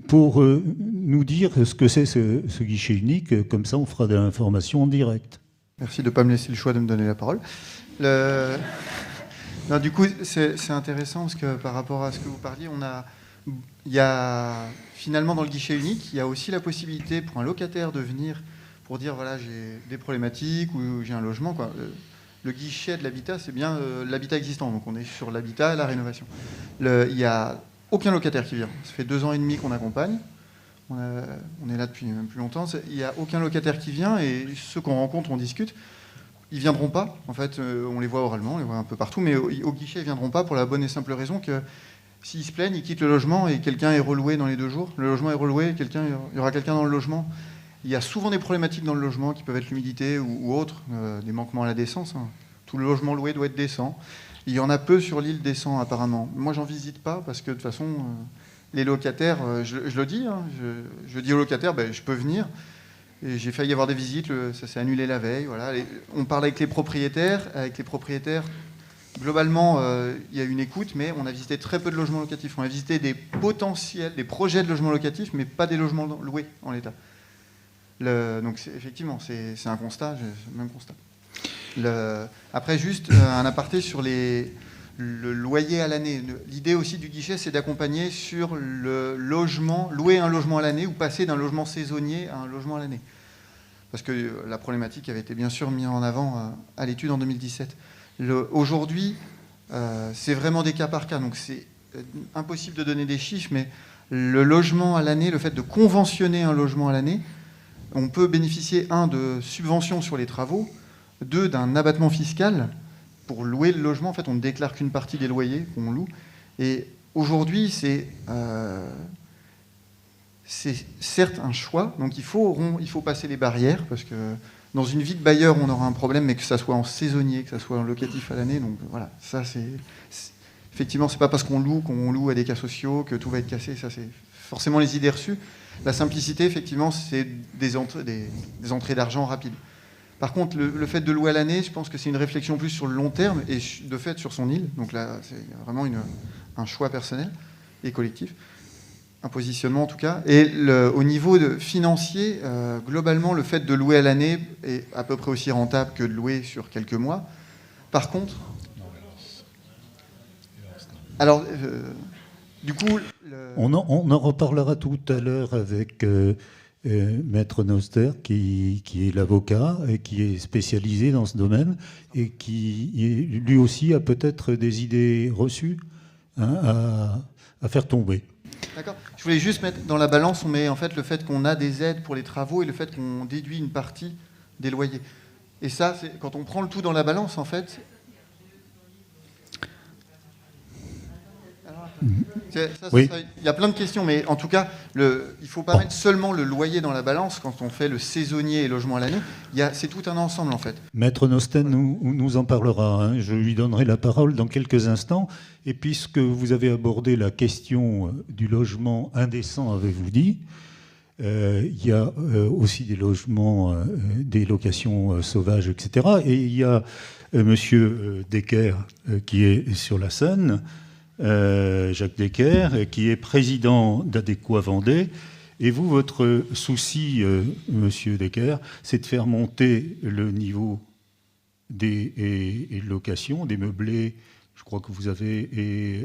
pour nous dire ce que c'est ce guichet unique, comme ça on fera de l'information en direct. Merci de ne pas me laisser le choix de me donner la parole. Non, du coup, c'est intéressant parce que par rapport à ce que vous parliez, il y a finalement dans le guichet unique, il y a aussi la possibilité pour un locataire de venir pour dire voilà, j'ai des problématiques ou j'ai un logement, quoi. Le guichet de l'habitat, c'est bien l'habitat existant. Donc on est sur l'habitat et la rénovation. Il n'y a aucun locataire qui vient. Ça fait 2 ans et demi qu'on accompagne. On est là depuis même plus longtemps. Il n'y a aucun locataire qui vient et ceux qu'on rencontre, on discute. Ils ne viendront pas. En fait, on les voit oralement, on les voit un peu partout. Mais au guichet, ils ne viendront pas pour la bonne et simple raison que s'ils se plaignent, ils quittent le logement et quelqu'un est reloué dans les 2 jours. Le logement est reloué, il y aura quelqu'un dans le logement. Il y a souvent des problématiques dans le logement qui peuvent être l'humidité ou autres, des manquements à la décence. Hein. Tout le logement loué doit être décent. Il y en a peu sur l'île décent apparemment. Moi, j'en visite pas parce que de toute façon, les locataires, je le dis, hein, je dis aux locataires, je peux venir. Et j'ai failli avoir des visites, ça s'est annulé la veille. Voilà. On parle avec les propriétaires. Globalement, il y a une écoute, mais on a visité très peu de logements locatifs. On a visité des projets de logements locatifs, mais pas des logements loués en l'état. Donc effectivement, c'est un constat, c'est le même constat. Après, juste un aparté sur le loyer à l'année. L'idée aussi du guichet, c'est d'accompagner sur le logement, louer un logement à l'année ou passer d'un logement saisonnier à un logement à l'année. Parce que la problématique avait été bien sûr mise en avant à l'étude en 2017. Aujourd'hui, c'est vraiment des cas par cas, donc c'est impossible de donner des chiffres, mais le logement à l'année, le fait de conventionner un logement à l'année, on peut bénéficier, 1, de subventions sur les travaux, 2, d'un abattement fiscal pour louer le logement. En fait, on ne déclare qu'une partie des loyers qu'on loue. Et aujourd'hui, c'est certes un choix. Donc il faut passer les barrières, parce que dans une vie de bailleur, on aura un problème, mais que ça soit en saisonnier, que ça soit en locatif à l'année. Donc voilà, ça effectivement, c'est pas parce qu'on loue à des cas sociaux que tout va être cassé. Ça, c'est forcément les idées reçues. La simplicité, effectivement, c'est des entrées d'argent rapides. Par contre, le fait de louer à l'année, je pense que c'est une réflexion plus sur le long terme et de fait sur son île. Donc là, c'est vraiment un choix personnel et collectif, un positionnement en tout cas. Et au niveau financier, globalement, le fait de louer à l'année est à peu près aussi rentable que de louer sur quelques mois. Par contre, alors, du coup... On en reparlera tout à l'heure avec Maître Noster, qui est l'avocat et qui est spécialisé dans ce domaine et qui, lui aussi, a peut-être des idées reçues à faire tomber. D'accord. Je voulais juste mettre dans la balance, on met en fait le fait qu'on a des aides pour les travaux et le fait qu'on déduit une partie des loyers. Et ça, quand on prend le tout dans la balance, en fait... Oui. Il y a plein de questions, mais en tout cas, il ne faut pas mettre seulement le loyer dans la balance quand on fait le saisonnier et logement à l'année. C'est tout un ensemble, en fait. Maître Nosten nous en parlera. Hein. Je lui donnerai la parole dans quelques instants. Et puisque vous avez abordé la question du logement indécent, avez-vous dit, il y a aussi des logements, des locations sauvages, etc. Et il y a Monsieur Decker qui est sur la scène, Jacques Decker, qui est président d'Adéquat Vendée. Et vous, votre souci, Monsieur Decker, c'est de faire monter le niveau des locations, des meublés. Je crois que vous avez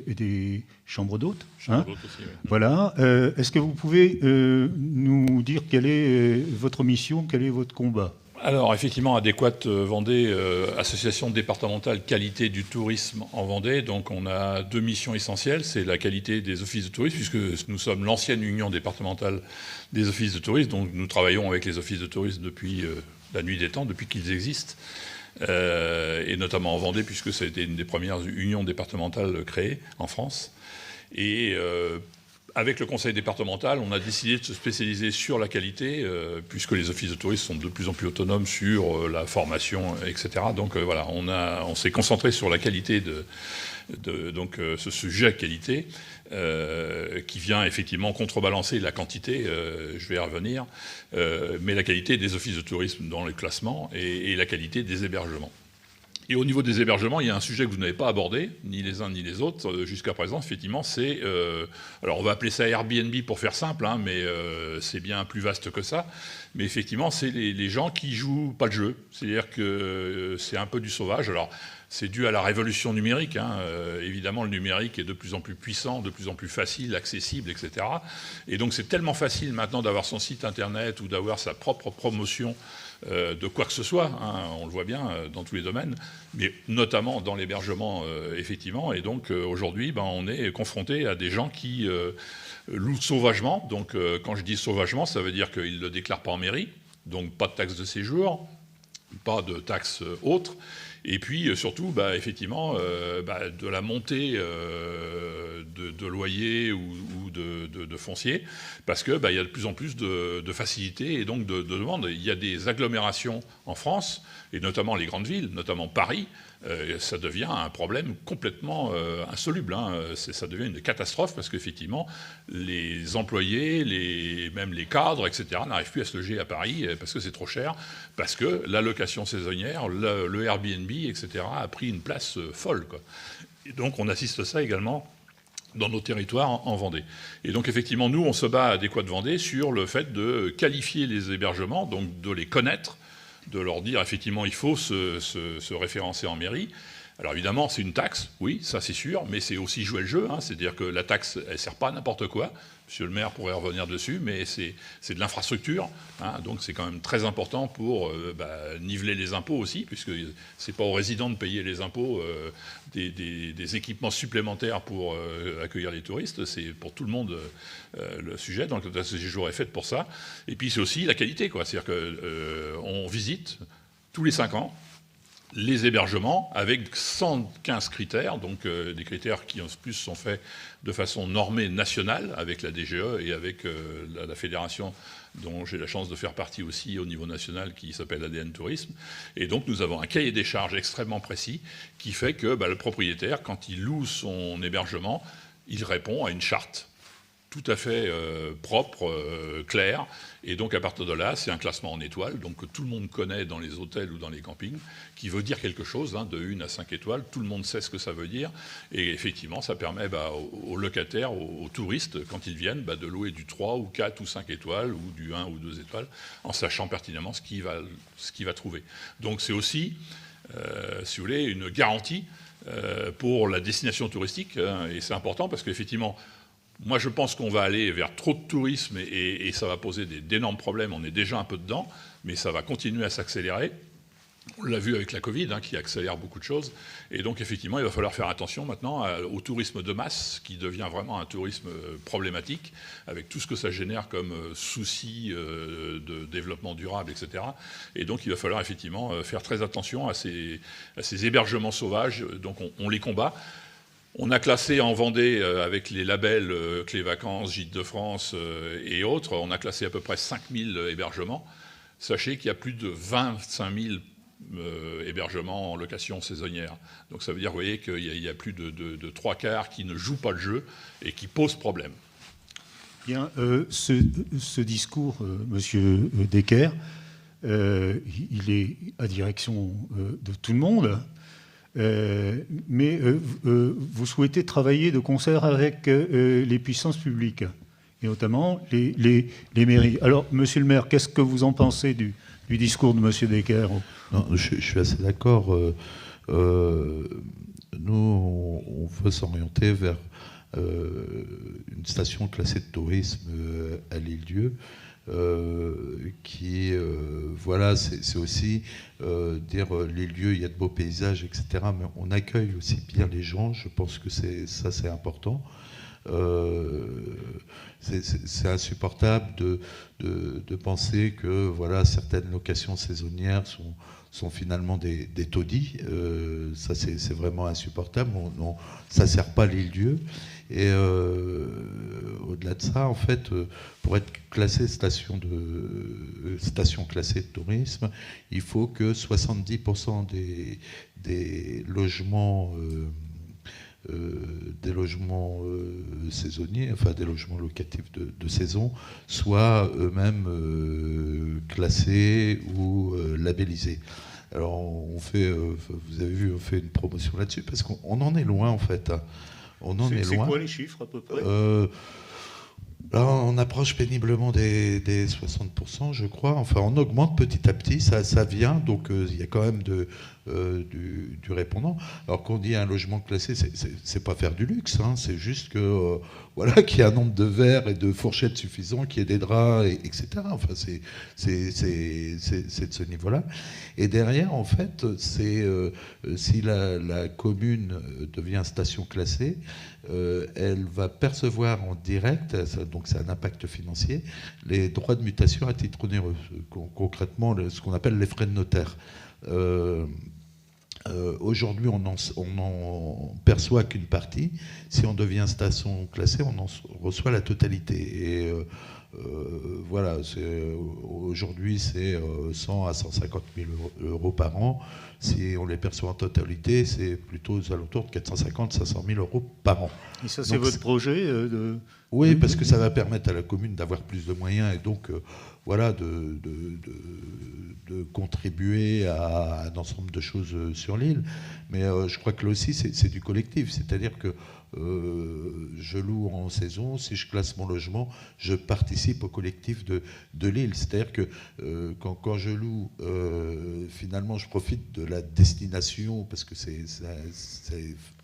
et des chambres d'hôtes. Hein, aussi, oui. Voilà. Est-ce que vous pouvez nous dire quelle est votre mission, quel est votre combat ? Alors effectivement, Adéquat Vendée, association départementale qualité du tourisme en Vendée. Donc on a 2 missions essentielles, c'est la qualité des offices de tourisme, puisque nous sommes l'ancienne union départementale des offices de tourisme. Donc nous travaillons avec les offices de tourisme depuis la nuit des temps, depuis qu'ils existent, et notamment en Vendée, puisque ça a été une des premières unions départementales créées en France. Et avec le conseil départemental, on a décidé de se spécialiser sur la qualité, puisque les offices de tourisme sont de plus en plus autonomes sur la formation, etc. Donc voilà, on s'est concentré sur la qualité donc ce sujet qualité, qui vient effectivement contrebalancer la quantité, je vais y revenir, mais la qualité des offices de tourisme dans le classement et la qualité des hébergements. Et au niveau des hébergements, il y a un sujet que vous n'avez pas abordé, ni les uns ni les autres, jusqu'à présent, effectivement, c'est... alors on va appeler ça Airbnb pour faire simple, hein, mais c'est bien plus vaste que ça. Mais effectivement, c'est les gens qui jouent pas le jeu. C'est-à-dire que c'est un peu du sauvage. Alors, c'est dû à la révolution numérique. Hein. Évidemment, le numérique est de plus en plus puissant, de plus en plus facile, accessible, etc. Et donc, c'est tellement facile maintenant d'avoir son site Internet ou d'avoir sa propre promotion de quoi que ce soit, hein, on le voit bien dans tous les domaines, mais notamment dans l'hébergement, effectivement. Et donc, aujourd'hui, on est confronté à des gens qui louent sauvagement. Donc, quand je dis sauvagement, ça veut dire qu'ils ne le déclarent pas en mairie, donc pas de taxe de séjour, pas de taxes autres. Et puis surtout, effectivement, de la montée de loyers ou de foncier, parce que il y a de plus en plus de facilités et donc de demandes. Il y a des agglomérations en France, et notamment les grandes villes, notamment Paris, ça devient un problème complètement insoluble. Hein. Ça devient une catastrophe parce qu'effectivement, les employés, même les cadres, etc., n'arrivent plus à se loger à Paris parce que c'est trop cher, parce que la location saisonnière, le Airbnb, etc., a pris une place folle, quoi. Et donc on assiste à ça également dans nos territoires en Vendée. Et donc effectivement, nous, on se bat à Adéquat Vendée sur le fait de qualifier les hébergements, donc de les connaître, de leur dire effectivement il faut se référencer en mairie. Alors évidemment, c'est une taxe, oui, ça c'est sûr, mais c'est aussi jouer le jeu, hein, c'est-à-dire que la taxe, elle ne sert pas à n'importe quoi. Monsieur le maire pourrait revenir dessus, mais c'est de l'infrastructure, hein, donc c'est quand même très important pour niveler les impôts aussi, puisque c'est pas aux résidents de payer les impôts des équipements supplémentaires pour accueillir les touristes, c'est pour tout le monde le sujet, donc le séjour est fait pour ça. Et puis c'est aussi la qualité, quoi, c'est-à-dire qu'on visite tous les 5 ans les hébergements avec 115 critères, donc des critères qui en plus sont faits de façon normée nationale avec la DGE et avec la fédération dont j'ai la chance de faire partie aussi au niveau national qui s'appelle ADN Tourisme. Et donc nous avons un cahier des charges extrêmement précis qui fait que le propriétaire, quand il loue son hébergement, il répond à une charte tout à fait propre, clair. Et donc à partir de là, c'est un classement en étoiles, donc que tout le monde connaît dans les hôtels ou dans les campings, qui veut dire quelque chose, hein, de 1 à 5 étoiles, tout le monde sait ce que ça veut dire. Et effectivement, ça permet aux locataires, aux touristes, quand ils viennent, de louer du 3 ou 4 ou 5 étoiles, ou du 1 ou 2 étoiles, en sachant pertinemment ce qu'il va trouver. Donc c'est aussi, si vous voulez, une garantie pour la destination touristique, hein, et c'est important parce qu'effectivement, moi, je pense qu'on va aller vers trop de tourisme et ça va poser d'énormes problèmes. On est déjà un peu dedans, mais ça va continuer à s'accélérer. On l'a vu avec la Covid, qui accélère beaucoup de choses. Et donc, effectivement, il va falloir faire attention maintenant au tourisme de masse, qui devient vraiment un tourisme problématique, avec tout ce que ça génère comme soucis de développement durable, etc. Et donc, il va falloir effectivement faire très attention à ces hébergements sauvages. Donc, on les combat. On a classé en Vendée, avec les labels Clés Vacances, Gîtes de France et autres, on a classé à peu près 5000 hébergements. Sachez qu'il y a plus de 25 000 hébergements en location saisonnière. Donc ça veut dire, vous voyez, qu'il y a plus de 3/4 qui ne jouent pas le jeu et qui posent problème. Bien, ce discours, Monsieur Decker, il est à direction de tout le monde, mais vous souhaitez travailler de concert avec les puissances publiques, et notamment les mairies. Alors, Monsieur le maire, qu'est-ce que vous en pensez du discours de Monsieur Decker? Non, je suis assez d'accord. Nous, on veut s'orienter vers une station classée de tourisme à l'île-Dieu, qui, voilà, c'est aussi dire l'île-Dieu, il y a de beaux paysages, etc. Mais on accueille aussi bien les gens. Je pense que ça, c'est important. C'est insupportable de penser que voilà, certaines locations saisonnières sont finalement des taudis. Ça, c'est vraiment insupportable. Ça ne sert pas l'île-Dieu. Et au-delà de ça, en fait, pour être classé station classée de tourisme, il faut que 70% des logements saisonniers, enfin des logements locatifs de saison, soient eux-mêmes classés ou labellisés. Alors vous avez vu, on fait une promotion là-dessus parce qu'on en est loin en fait. On en est loin. C'est quoi les chiffres à peu près? Là, on approche péniblement des 60%, je crois. Enfin, on augmente petit à petit, ça vient, donc il y a quand même du répondant. Alors qu'on dit un logement classé, c'est pas faire du luxe, c'est juste que voilà, qu'il y ait un nombre de verres et de fourchettes suffisant, qu'il y ait des draps, etc. Enfin, c'est de ce niveau-là. Et derrière, en fait, c'est si la commune devient station classée, elle va percevoir en direct, donc c'est un impact financier, les droits de mutation à titre onéreux, concrètement ce qu'on appelle les frais de notaire. Aujourd'hui, on n'en perçoit qu'une partie. Si on devient station classée, on en reçoit la totalité. Et voilà, aujourd'hui, c'est 100 à 150 000 euros par an. Si on les perçoit en totalité, c'est plutôt aux alentours de 450 à 500 000 euros par an. Et ça, c'est votre projet Oui, parce que ça va permettre à la commune d'avoir plus de moyens et donc voilà, de contribuer à un ensemble de choses sur l'île. Mais je crois que là aussi, c'est du collectif. C'est-à-dire que je loue en saison, si je classe mon logement, je participe au collectif de l'île. C'est-à-dire que quand je loue, finalement, je profite de la destination, parce que c'est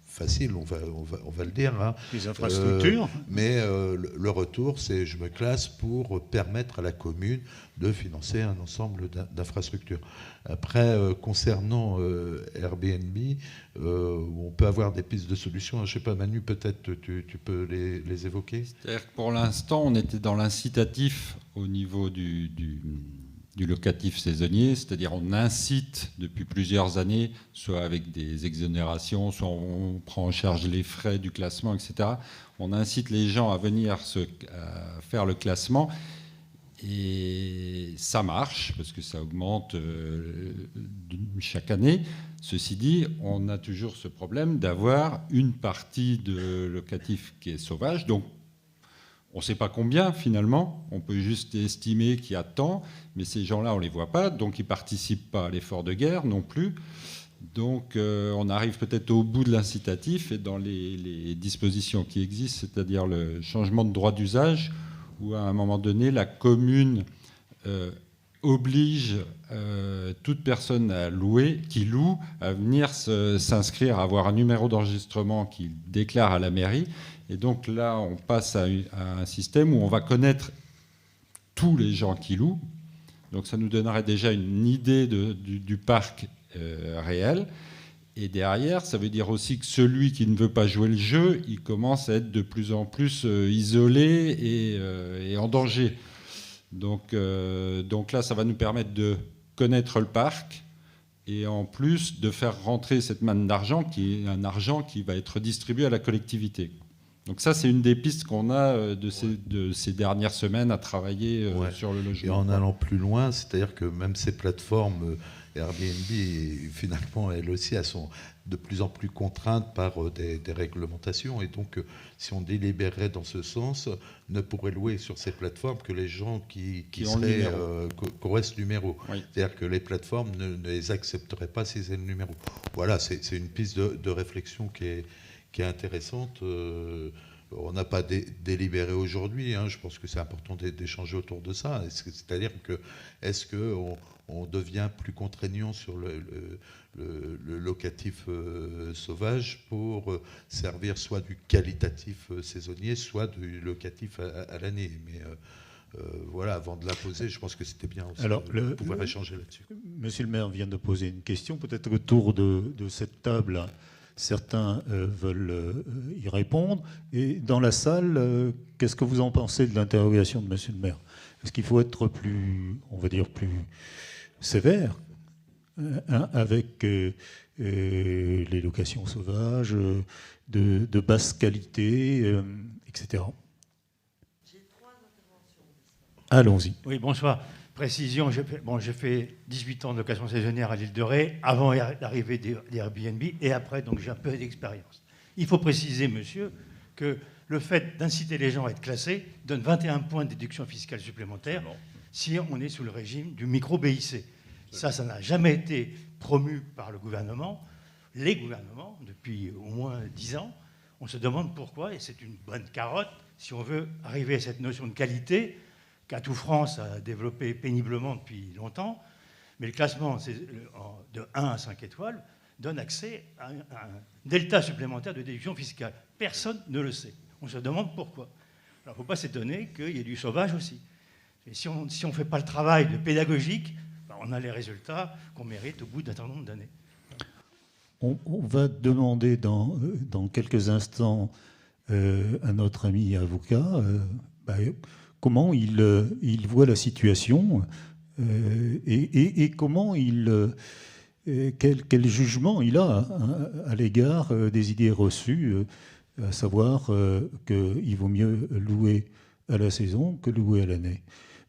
facile, on va le dire. Les infrastructures. Mais le retour, c'est je me classe pour permettre à la commune de financer un ensemble d'infrastructures. Après, concernant Airbnb, on peut avoir des pistes de solutions. Je ne sais pas, Manu, peut-être tu peux les évoquer. C'est-à-dire que pour l'instant, on était dans l'incitatif au niveau du locatif saisonnier, c'est-à-dire on incite depuis plusieurs années, soit avec des exonérations, soit on prend en charge les frais du classement, etc. On incite les gens à venir à faire le classement et ça marche parce que ça augmente chaque année. Ceci dit, on a toujours ce problème d'avoir une partie de locatif qui est sauvage, donc on ne sait pas combien finalement, on peut juste estimer qu'il y a tant, mais ces gens-là, on ne les voit pas, donc ils ne participent pas à l'effort de guerre non plus. Donc on arrive peut-être au bout de l'incitatif et dans les dispositions qui existent, c'est-à-dire le changement de droit d'usage, où à un moment donné, la commune oblige toute personne qui loue à venir s'inscrire, à avoir un numéro d'enregistrement qu'il déclare à la mairie. Et donc là, on passe à un système où on va connaître tous les gens qui louent. Donc ça nous donnerait déjà une idée du parc réel. Et derrière, ça veut dire aussi que celui qui ne veut pas jouer le jeu, il commence à être de plus en plus isolé et en danger. Donc là, ça va nous permettre de connaître le parc et en plus de faire rentrer cette manne d'argent qui est un argent qui va être distribué à la collectivité. Donc ça, c'est une des pistes qu'on a de ces dernières semaines à travailler sur le logement. Et en allant plus loin, c'est-à-dire que même ces plateformes Airbnb, finalement, elles aussi, elles sont de plus en plus contraintes par des réglementations. Et donc, si on délibérait dans ce sens, ne pourraient louer sur ces plateformes que les gens qui auraient ce numéro. Oui. C'est-à-dire que les plateformes ne les accepteraient pas si c'est le numéro. Voilà, c'est une piste de réflexion qui est intéressante. On n'a pas délibéré aujourd'hui. Je pense que c'est important d'échanger autour de ça. C'est-à-dire que est-ce qu'on devient plus contraignant sur le locatif sauvage pour servir soit du qualitatif saisonnier, soit du locatif à l'année. Mais voilà, avant de l'imposer, je pense que c'était bien aussi de pouvoir échanger là-dessus. Monsieur le maire vient de poser une question, peut-être autour de cette table. Certains veulent y répondre. Et dans la salle, qu'est-ce que vous en pensez de l'interrogation de monsieur le maire? Est-ce qu'il faut être plus, on va dire, plus sévère avec les locations sauvages, de basse qualité, etc. J'ai 3 interventions. Allons-y. Oui, bonsoir. Précision, j'ai fait 18 ans de location saisonnière à l'île de Ré, avant l'arrivée des Airbnb, et après, donc j'ai un peu d'expérience. Il faut préciser, monsieur, que le fait d'inciter les gens à être classés donne 21 points de déduction fiscale supplémentaire si on est sous le régime du micro-BIC. Ça n'a jamais été promu par le gouvernement. Les gouvernements, depuis au moins 10 ans, on se demande pourquoi, et c'est une bonne carotte, si on veut arriver à cette notion de qualité, qu'Atout France a développé péniblement depuis longtemps, mais le classement de 1 à 5 étoiles donne accès à un delta supplémentaire de déduction fiscale. Personne ne le sait. On se demande pourquoi. Alors, il ne faut pas s'étonner qu'il y ait du sauvage aussi. Et si on ne fait pas le travail de pédagogique, on a les résultats qu'on mérite au bout d'un certain nombre d'années. On va demander dans quelques instants à notre ami avocat comment il voit la situation et comment quel jugement il a à l'égard des idées reçues, à savoir qu'il vaut mieux louer à la saison que louer à l'année.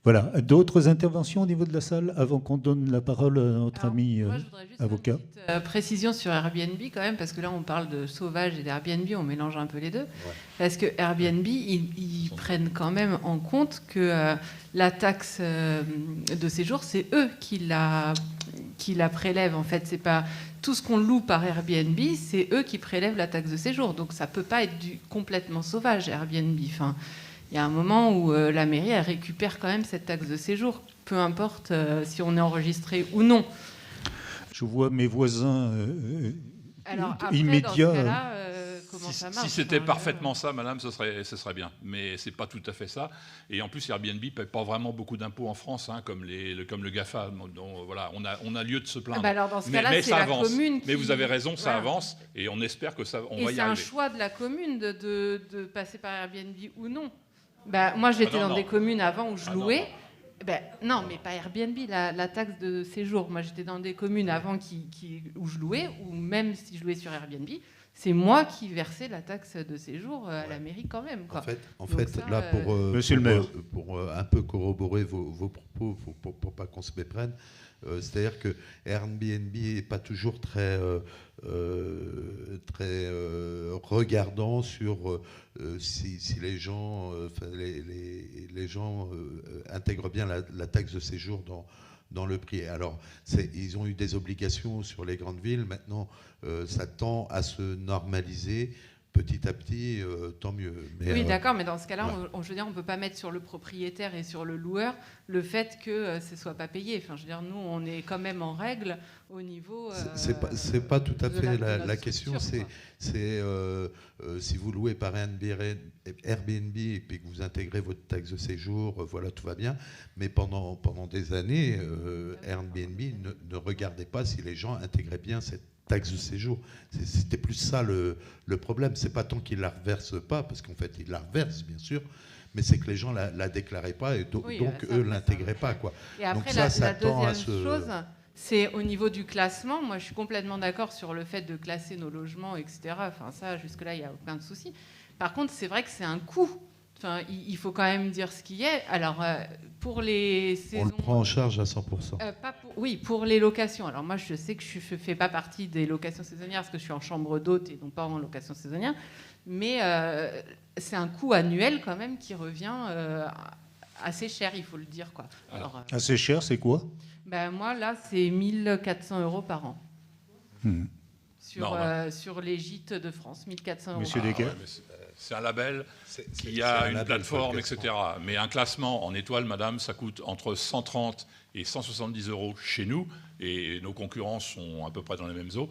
Voilà. D'autres interventions au niveau de la salle avant qu'on donne la parole à notre ami avocat. Une petite précision sur Airbnb quand même, parce que là on parle de sauvage et d'Airbnb, on mélange un peu les deux. Ouais. Parce que Airbnb, ils prennent quand même en compte que la taxe de séjour, c'est eux qui la prélèvent. En fait, c'est pas tout ce qu'on loue par Airbnb, c'est eux qui prélèvent la taxe de séjour. Donc ça peut pas être complètement sauvage Airbnb. Enfin, il y a un moment où la mairie elle récupère quand même cette taxe de séjour, peu importe si on est enregistré ou non. Je vois mes voisins alors, après, immédiats. Dans ce cas-là, comment ça marche, si c'était parfaitement ça, madame, ce serait bien. Mais ce n'est pas tout à fait ça. Et en plus, Airbnb ne paie pas vraiment beaucoup d'impôts en France, comme le GAFA. Donc, voilà, on a lieu de se plaindre. Alors dans ce cas-là, c'est la commune qui... Mais vous avez raison, ça avance. Et on espère que ça, on va y arriver. Et c'est un choix de la commune de passer par Airbnb ou non. Moi, j'étais dans des communes avant où je louais. Non, mais pas Airbnb, la taxe de séjour. Moi, j'étais dans des communes avant où je louais, ou même si je louais sur Airbnb, c'est moi qui versais la taxe de séjour à la mairie quand même. Quoi. En fait, ça, là, Monsieur le maire, pour un peu corroborer vos propos, pour pas qu'on se méprenne, c'est-à-dire que Airbnb n'est pas toujours très regardant sur si les gens, les gens intègrent bien la taxe de séjour dans le prix. Alors, ils ont eu des obligations sur les grandes villes. Maintenant, ça tend à se normaliser. petit à petit, tant mieux. Mais, oui, d'accord, mais dans ce cas-là, je veux dire, on ne peut pas mettre sur le propriétaire et sur le loueur le fait que ce ne soit pas payé. Enfin, je veux dire, nous, on est quand même en règle au niveau... c'est pas tout à fait la question. C'est si vous louez par Airbnb et puis que vous intégrez votre taxe de séjour, voilà, tout va bien. Mais pendant des années, Airbnb ne regardait pas si les gens intégraient bien cette taxe de séjour. C'était plus ça le problème. C'est pas tant qu'ils la reversent pas, parce qu'en fait, ils la reversent, bien sûr, mais c'est que les gens la déclaraient pas et donc eux l'intégraient pas, quoi. Et après, donc la deuxième chose, c'est au niveau du classement. Moi, je suis complètement d'accord sur le fait de classer nos logements, etc. Enfin, ça, jusque-là, il n'y a aucun souci. Par contre, c'est vrai que c'est un coût. Enfin, il faut quand même dire ce qui est. Alors, pour les saisons... On le prend en charge à 100%. Oui, pour les locations. Alors moi, je sais que je ne fais pas partie des locations saisonnières parce que je suis en chambre d'hôte et non pas en location saisonnière. Mais c'est un coût annuel quand même qui revient assez cher, il faut le dire, quoi. Alors, assez cher, c'est quoi? Ben, moi, là, c'est 1 400 € par an. Sur les gîtes de France, 1 400 €. Monsieur Desquets. C'est un label qui a une plateforme, etc. Mais un classement en étoile, madame, ça coûte entre 130 et 170 € chez nous, et nos concurrents sont à peu près dans les mêmes eaux,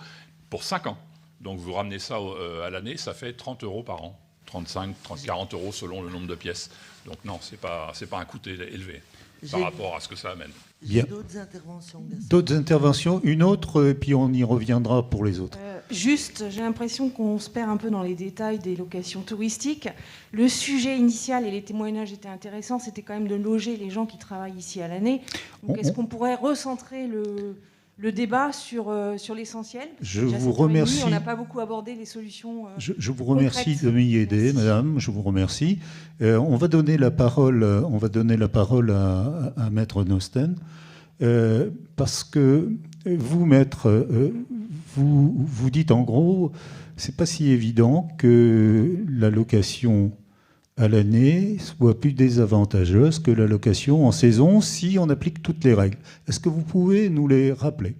pour 5 ans. Donc vous ramenez ça à l'année, ça fait 30 € par an. 35, 30, 40 € selon le nombre de pièces. Donc non, c'est pas un coût élevé par rapport à ce que ça amène. J'ai d'autres interventions. D'autres interventions, une autre, puis on y reviendra pour les autres. Juste, j'ai l'impression qu'on se perd un peu dans les détails des locations touristiques. Le sujet initial et les témoignages étaient intéressants, c'était quand même de loger les gens qui travaillent ici à l'année. Donc est-ce qu'on pourrait recentrer le débat sur l'essentiel? Je vous remercie. On n'a pas beaucoup abordé les solutions. Je vous remercie de m'y aider, madame. Je vous remercie. On va donner la parole à Maître Nosten, parce que vous, Maître, vous dites en gros, c'est pas si évident que la location à l'année soit plus désavantageuse que la location en saison si on applique toutes les règles. Est-ce que vous pouvez nous les rappeler?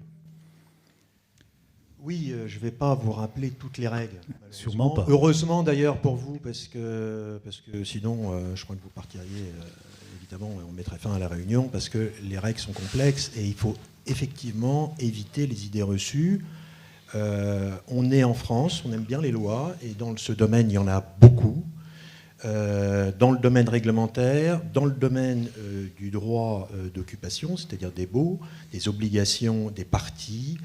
Oui, je ne vais pas vous rappeler toutes les règles. Sûrement pas. Heureusement d'ailleurs pour vous, parce que sinon, je crois que vous partiriez, évidemment, on mettrait fin à la réunion, parce que les règles sont complexes et il faut effectivement éviter les idées reçues. On est en France, on aime bien les lois, et dans ce domaine, il y en a beaucoup. Dans le domaine réglementaire, dans le domaine du droit d'occupation, c'est-à-dire des baux, des obligations des parties,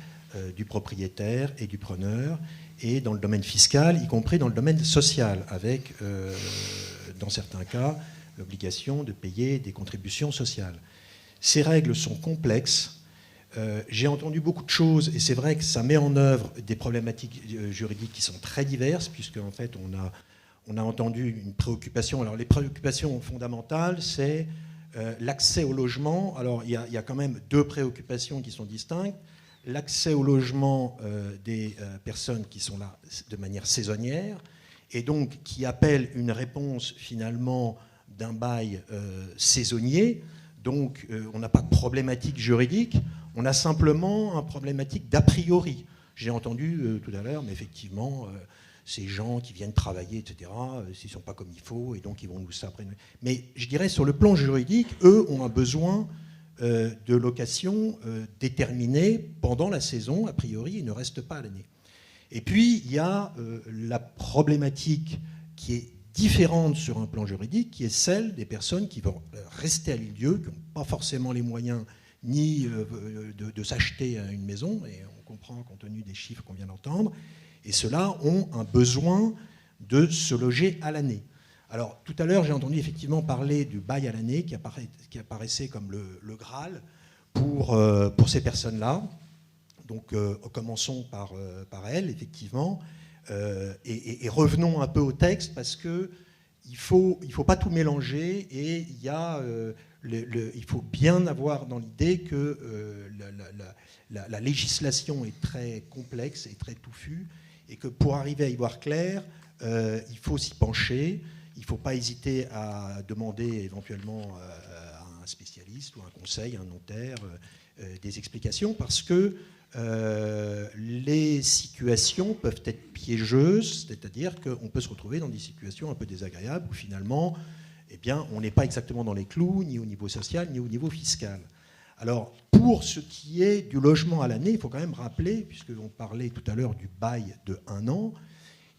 du propriétaire et du preneur, et dans le domaine fiscal, y compris dans le domaine social, avec, dans certains cas, l'obligation de payer des contributions sociales. Ces règles sont complexes. J'ai entendu beaucoup de choses, et c'est vrai que ça met en œuvre des problématiques juridiques qui sont très diverses, puisque en fait on a entendu une préoccupation. Alors les préoccupations fondamentales, c'est l'accès au logement. Alors il y a quand même deux préoccupations qui sont distinctes. L'accès au logement des personnes qui sont là de manière saisonnière, et donc qui appellent une réponse finalement d'un bail saisonnier. Donc on n'a pas de problématique juridique, on a simplement une problématique d'a priori. J'ai entendu tout à l'heure, mais effectivement, ces gens qui viennent travailler, etc., s'ils ne sont pas comme il faut, et donc ils vont nous s'apprendre. Mais je dirais, sur le plan juridique, eux ont un besoin de location déterminée pendant la saison, a priori, ils ne restent pas à l'année. Et puis, il y a la problématique qui est différente sur un plan juridique, qui est celle des personnes qui vont rester à l'île-dieu, qui n'ont pas forcément les moyens ni de s'acheter une maison, et on comprend compte tenu des chiffres qu'on vient d'entendre, et ceux-là ont un besoin de se loger à l'année. Alors, tout à l'heure, j'ai entendu effectivement parler du bail à l'année qui apparaissait comme le Graal pour ces personnes-là. Donc, commençons par elles, effectivement, et revenons un peu au texte, parce qu'il ne faut pas tout mélanger, et il faut bien avoir dans l'idée que la législation est très complexe et très touffue, et que pour arriver à y voir clair, il faut s'y pencher. Il ne faut pas hésiter à demander éventuellement à un un spécialiste ou un conseil, un notaire, des explications, parce que les situations peuvent être piégeuses, c'est-à-dire qu'on peut se retrouver dans des situations un peu désagréables où finalement, eh bien, on n'est pas exactement dans les clous, ni au niveau social, ni au niveau fiscal. Alors, pour ce qui est du logement à l'année, il faut quand même rappeler, puisqu'on parlait tout à l'heure du bail de 1 an,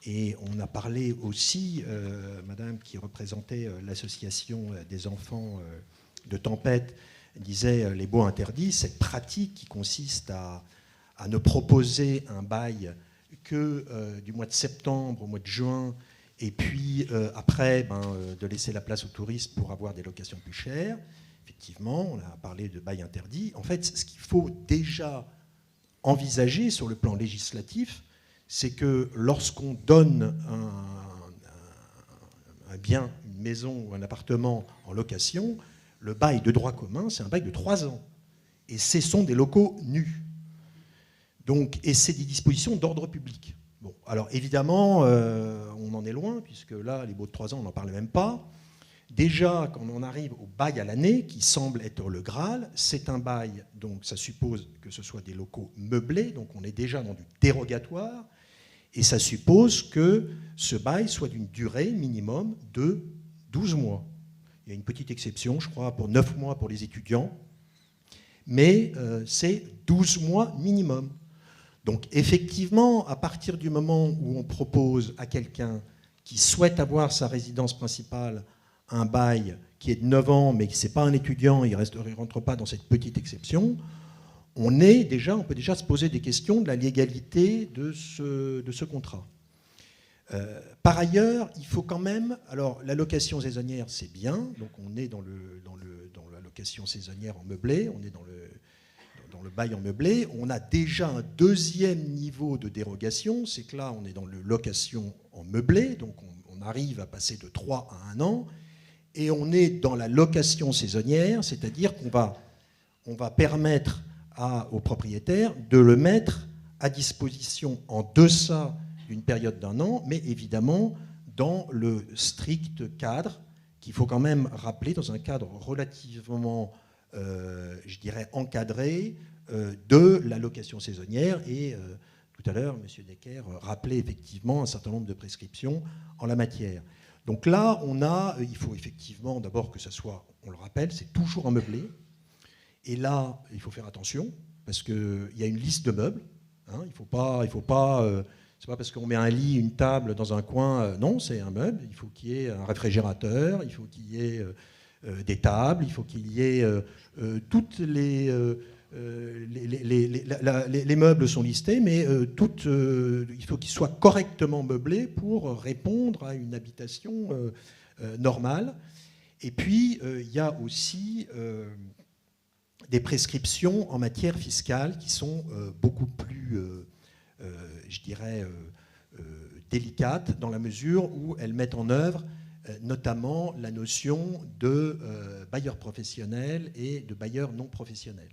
et on a parlé aussi, madame qui représentait l'association des enfants de Tempête, disait les baux interdits, cette pratique qui consiste à ne proposer un bail que du mois de septembre au mois de juin, et puis après de laisser la place aux touristes pour avoir des locations plus chères. Effectivement, on a parlé de bail interdit. En fait, ce qu'il faut déjà envisager sur le plan législatif, c'est que lorsqu'on donne un bien, une maison ou un appartement en location, le bail de droit commun, c'est un bail de 3 ans. Et ce sont des locaux nus. Donc, et c'est des dispositions d'ordre public. Bon, alors évidemment, on en est loin, puisque là, les baux de 3 ans, on n'en parle même pas. Déjà, quand on arrive au bail à l'année, qui semble être le Graal, c'est un bail, donc ça suppose que ce soit des locaux meublés, donc on est déjà dans du dérogatoire, et ça suppose que ce bail soit d'une durée minimum de 12 mois. Il y a une petite exception, je crois, pour 9 mois pour les étudiants, mais c'est 12 mois minimum. Donc effectivement, à partir du moment où on propose à quelqu'un qui souhaite avoir sa résidence principale un bail qui est de 9 ans, mais qui n'est pas un étudiant, il ne rentre pas dans cette petite exception, on peut déjà se poser des questions de la légalité de ce contrat. Par ailleurs, il faut quand même... Alors, la location saisonnière, c'est bien, donc on est dans la location saisonnière en meublé, on est dans le bail en meublé. On a déjà un deuxième niveau de dérogation, c'est que là, on est dans la location en meublé, donc on arrive à passer de 3 à 1 an, et on est dans la location saisonnière, c'est-à-dire qu'on va permettre aux propriétaires de le mettre à disposition en deçà d'une période d'1 an, mais évidemment dans le strict cadre qu'il faut quand même rappeler, dans un cadre relativement, je dirais, encadré de la location saisonnière. Et tout à l'heure, M. Decker rappelait effectivement un certain nombre de prescriptions en la matière. Donc là, il faut effectivement d'abord que ça soit, on le rappelle, c'est toujours un meublé. Et là, il faut faire attention, parce qu'il y a une liste de meubles. Hein, il faut pas c'est pas parce qu'on met un lit, une table dans un coin, non, c'est un meuble. Il faut qu'il y ait un réfrigérateur, il faut qu'il y ait des tables, il faut qu'il y ait toutes les meubles sont listés, mais il faut qu'ils soient correctement meublés pour répondre à une habitation normale. Et puis, il y a aussi des prescriptions en matière fiscale qui sont beaucoup plus, je dirais, délicates, dans la mesure où elles mettent en œuvre notamment la notion de bailleur professionnel et de bailleur non professionnel.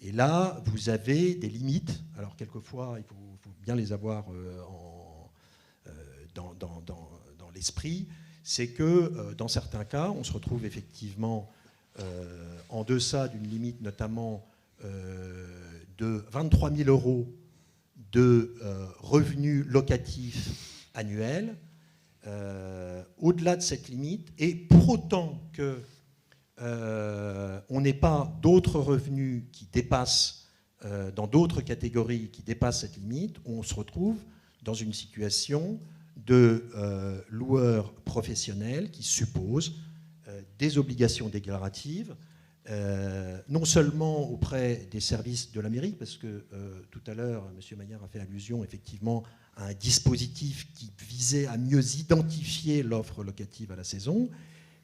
Et là, vous avez des limites. Alors, quelquefois, il faut bien les avoir dans l'esprit. C'est que, dans certains cas, on se retrouve effectivement en deçà d'une limite, notamment de 23 000 € de revenus locatifs annuels, au-delà de cette limite, et pour autant que on n'ait pas d'autres revenus qui dépassent, dans d'autres catégories qui dépassent cette limite, on se retrouve dans une situation de loueur professionnel qui suppose des obligations déclaratives, non seulement auprès des services de la mairie, parce que tout à l'heure, M. Maillard a fait allusion effectivement à un dispositif qui visait à mieux identifier l'offre locative à la saison,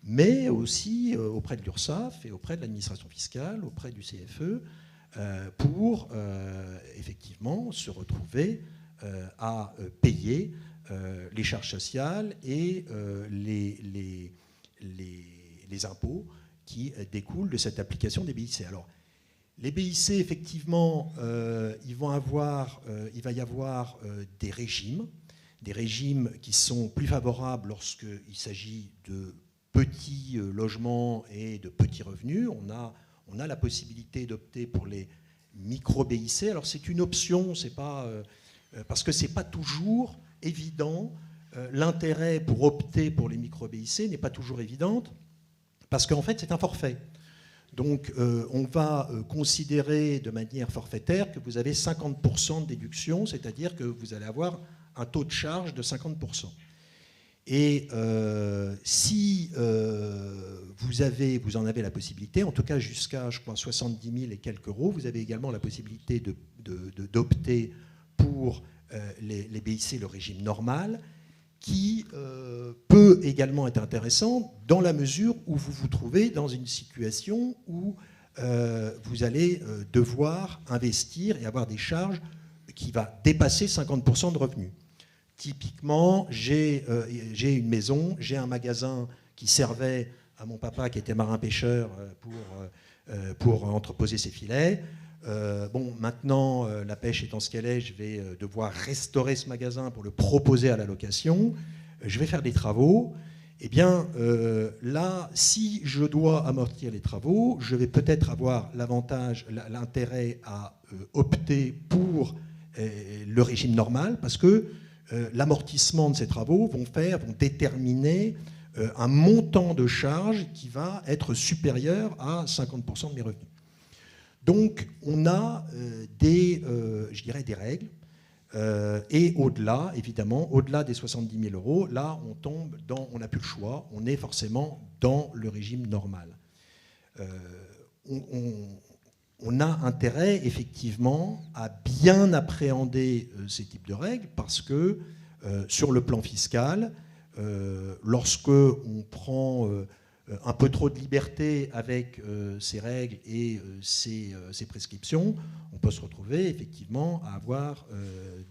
mais aussi auprès de l'URSSAF et auprès de l'administration fiscale, auprès du CFE, pour effectivement se retrouver à payer les charges sociales et les impôts qui découlent de cette application des BIC. Alors, les BIC, effectivement, il va y avoir des régimes qui sont plus favorables lorsqu'il s'agit de petits logements et de petits revenus. On a la possibilité d'opter pour les micro-BIC. Alors c'est une option, c'est pas, parce que ce n'est pas toujours évident. L'intérêt pour opter pour les micro-BIC n'est pas toujours évident, parce qu'en fait c'est un forfait. Donc on va considérer de manière forfaitaire que vous avez 50% de déduction, c'est-à-dire que vous allez avoir un taux de charge de 50%. Et si vous en avez la possibilité, en tout cas jusqu'à, je crois, 70 000 et quelques euros, vous avez également la possibilité d'opter pour les BIC, le régime normal, qui peut également être intéressant dans la mesure où vous vous trouvez dans une situation où vous allez devoir investir et avoir des charges qui vont dépasser 50% de revenus. Typiquement, j'ai une maison, j'ai un magasin qui servait à mon papa qui était marin-pêcheur pour entreposer ses filets. Maintenant, la pêche étant ce qu'elle est, je vais devoir restaurer ce magasin pour le proposer à la location. Je vais faire des travaux. Eh bien, là, si je dois amortir les travaux, je vais peut-être avoir l'intérêt à opter pour le régime normal, parce que l'amortissement de ces travaux vont déterminer un montant de charge qui va être supérieur à 50% de mes revenus. Donc, on a des règles. Et au-delà, évidemment, au-delà des 70 000 euros, là, on n'a plus le choix. On est forcément dans le régime normal. On a intérêt, effectivement, à bien appréhender ces types de règles parce que, sur le plan fiscal, lorsque on prend un peu trop de liberté avec ces règles et ces prescriptions, on peut se retrouver effectivement à avoir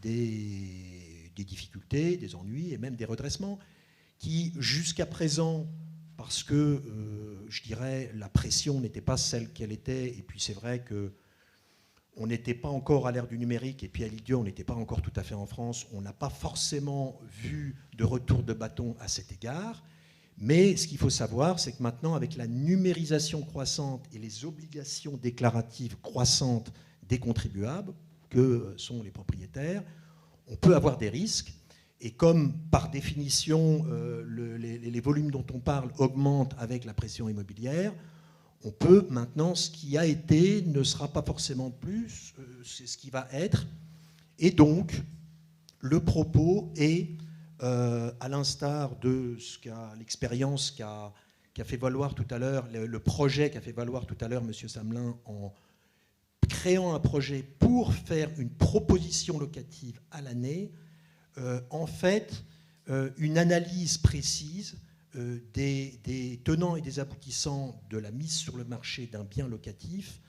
des difficultés, des ennuis et même des redressements qui, jusqu'à présent, parce que, je dirais, la pression n'était pas celle qu'elle était, et puis c'est vrai qu'on n'était pas encore à l'ère du numérique, et puis à l'île-Dieu, on n'était pas encore tout à fait en France, on n'a pas forcément vu de retour de bâton à cet égard. Mais ce qu'il faut savoir, c'est que maintenant, avec la numérisation croissante et les obligations déclaratives croissantes des contribuables, que sont les propriétaires, on peut avoir des risques. Et comme, par définition, les volumes dont on parle augmentent avec la pression immobilière, on peut maintenant, ce qui a été ne sera pas forcément plus, c'est ce qui va être. Et donc, le propos est, à l'instar de l'expérience qu'a fait valoir tout à l'heure, le projet qu'a fait valoir tout à l'heure M. Samelin en créant un projet pour faire une proposition locative à l'année, en fait, une analyse précise des tenants et des aboutissants de la mise sur le marché d'un bien locatif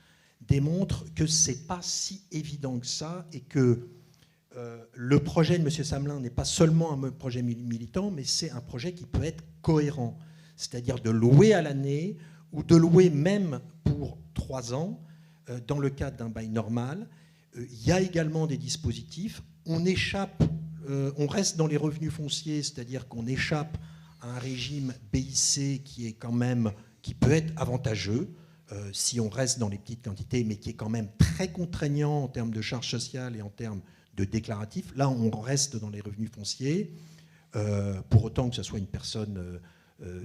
démontre que ce n'est pas si évident que ça et que le projet de M. Samelin n'est pas seulement un projet militant, mais c'est un projet qui peut être cohérent, c'est-à-dire de louer à l'année ou de louer même pour 3 ans dans le cadre d'un bail normal. Il y a également des dispositifs. On reste dans les revenus fonciers, c'est-à-dire qu'on échappe à un régime BIC qui peut être avantageux si on reste dans les petites quantités, mais qui est quand même très contraignant en termes de charges sociales et en termes de déclaratifs. Là, on reste dans les revenus fonciers, pour autant que ce soit une personne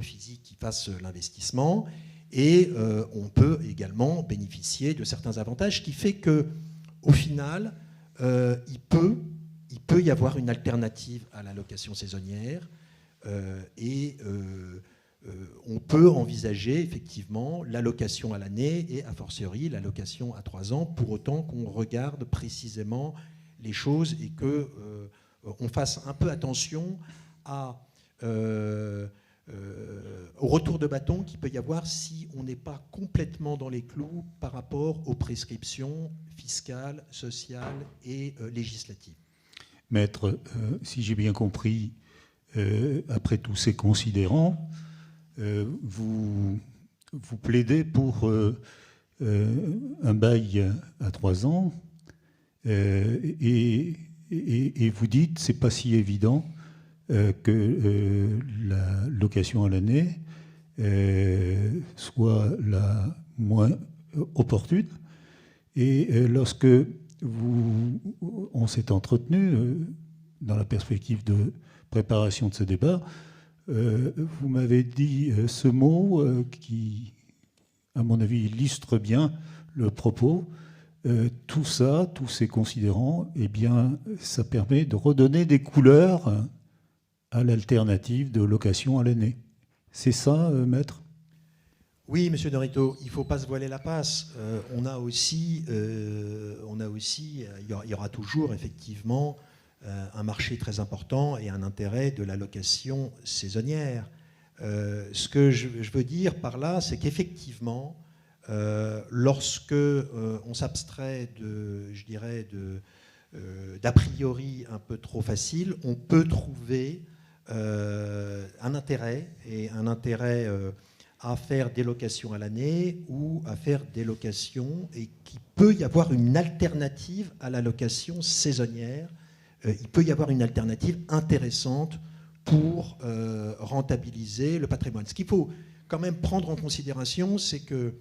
physique qui fasse l'investissement. Et on peut également bénéficier de certains avantages, ce qui fait qu'au final, il peut y avoir une alternative à la location saisonnière on peut envisager effectivement la location à l'année et a fortiori la location à 3 ans, pour autant qu'on regarde précisément les choses et qu'on fasse un peu attention au retour de bâton qu'il peut y avoir si on n'est pas complètement dans les clous par rapport aux prescriptions fiscales, sociales et législatives. Maître, si j'ai bien compris, après tous ces considérants, vous plaidez pour un bail à 3 ans et vous dites c'est pas si évident que la location à l'année, soit la moins opportune. Et lorsque on s'est entretenu dans la perspective de préparation de ce débat, vous m'avez dit ce mot qui, à mon avis, illustre bien le propos. Tout ça, tous ces considérants, eh bien, ça permet de redonner des couleurs à l'alternative de location à l'année. C'est ça, maître ? Oui, monsieur Norito, il ne faut pas se voiler la face. Il y aura toujours effectivement un marché très important et un intérêt de la location saisonnière. Ce que je veux dire par là, c'est qu'effectivement, lorsque on s'abstrait d'a priori un peu trop facile, on peut trouver un intérêt à faire des locations à l'année ou à faire des locations, et qu'il peut y avoir une alternative à la location saisonnière. Il peut y avoir une alternative intéressante pour rentabiliser le patrimoine. Ce qu'il faut quand même prendre en considération, c'est que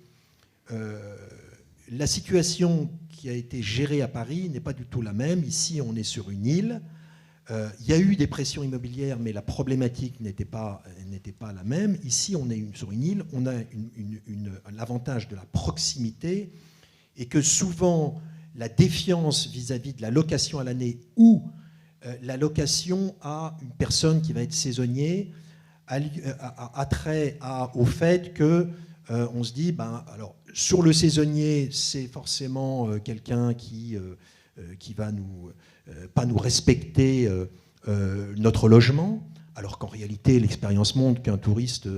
la situation qui a été gérée à Paris n'est pas du tout la même. Ici, on est sur une île. Il y a eu des pressions immobilières, mais la problématique n'était pas la même. Ici, on est sur une île, on a l'avantage de la proximité, et que souvent, la défiance vis-à-vis de la location à l'année ou la location à une personne qui va être saisonnier a trait au fait que on se dit, alors, sur le saisonnier, c'est forcément quelqu'un qui va pas nous respecter notre logement, alors qu'en réalité, l'expérience montre qu'un touriste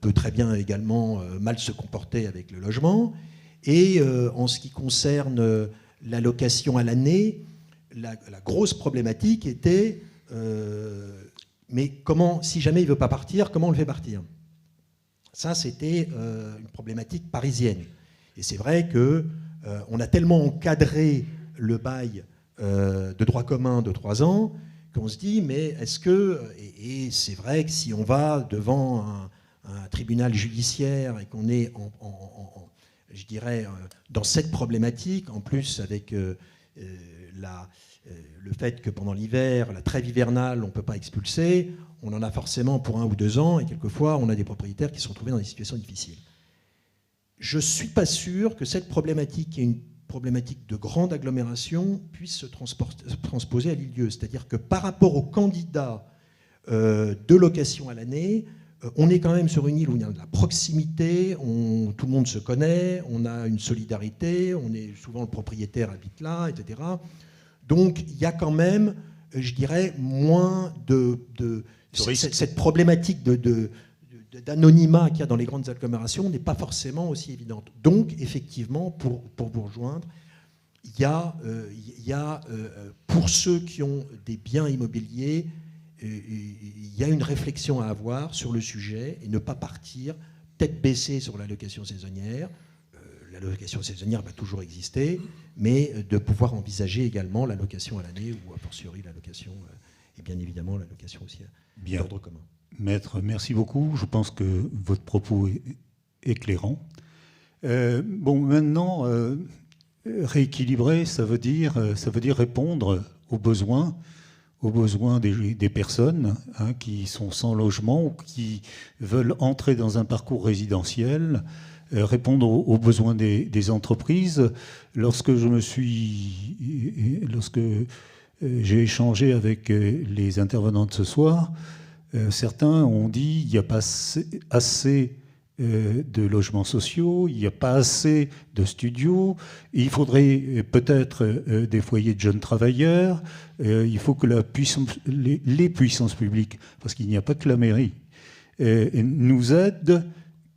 peut très bien également mal se comporter avec le logement. Et en ce qui concerne la location à l'année, la grosse problématique était mais comment, si jamais il ne veut pas partir, comment on le fait partir ? Ça, c'était une problématique parisienne. Et c'est vrai qu'on a tellement encadré le bail de droit commun de 3 ans qu'on se dit, mais est-ce que... Et c'est vrai que si on va devant un tribunal judiciaire et qu'on est, je dirais, dans cette problématique, en plus avec le fait que pendant l'hiver, la trêve hivernale, on ne peut pas expulser, on en a forcément pour 1 ou 2 ans, et quelquefois, on a des propriétaires qui se sont retrouvés dans des situations difficiles. Je ne suis pas sûr que cette problématique, qui est une problématique de grande agglomération, puisse se transposer à l'île-Dieu. C'est-à-dire que par rapport aux candidats de location à l'année, on est quand même sur une île où il y a de la proximité, tout le monde se connaît, on a une solidarité, on est souvent le propriétaire habite là, etc. Donc il y a quand même, je dirais, moins de cette problématique d'anonymat qu'il y a dans les grandes agglomérations n'est pas forcément aussi évidente. Donc effectivement, pour vous rejoindre, il y a pour ceux qui ont des biens immobiliers, il y a une réflexion à avoir sur le sujet et ne pas partir tête baissée sur la location saisonnière. La location saisonnière va toujours exister, mais de pouvoir envisager également la location à l'année ou a fortiori la location, et bien évidemment la location aussi d'ordre commun. Maître, merci beaucoup. Je pense que votre propos est éclairant. Maintenant, rééquilibrer, ça veut dire répondre aux besoins des personnes qui sont sans logement ou qui veulent entrer dans un parcours résidentiel, répondre aux besoins des entreprises. Lorsque j'ai échangé avec les intervenants de ce soir, certains ont dit qu'il n'y a pas assez de logements sociaux, il n'y a pas assez de studios, il faudrait peut-être des foyers de jeunes travailleurs, il faut que les puissances publiques, parce qu'il n'y a pas que la mairie, nous aident.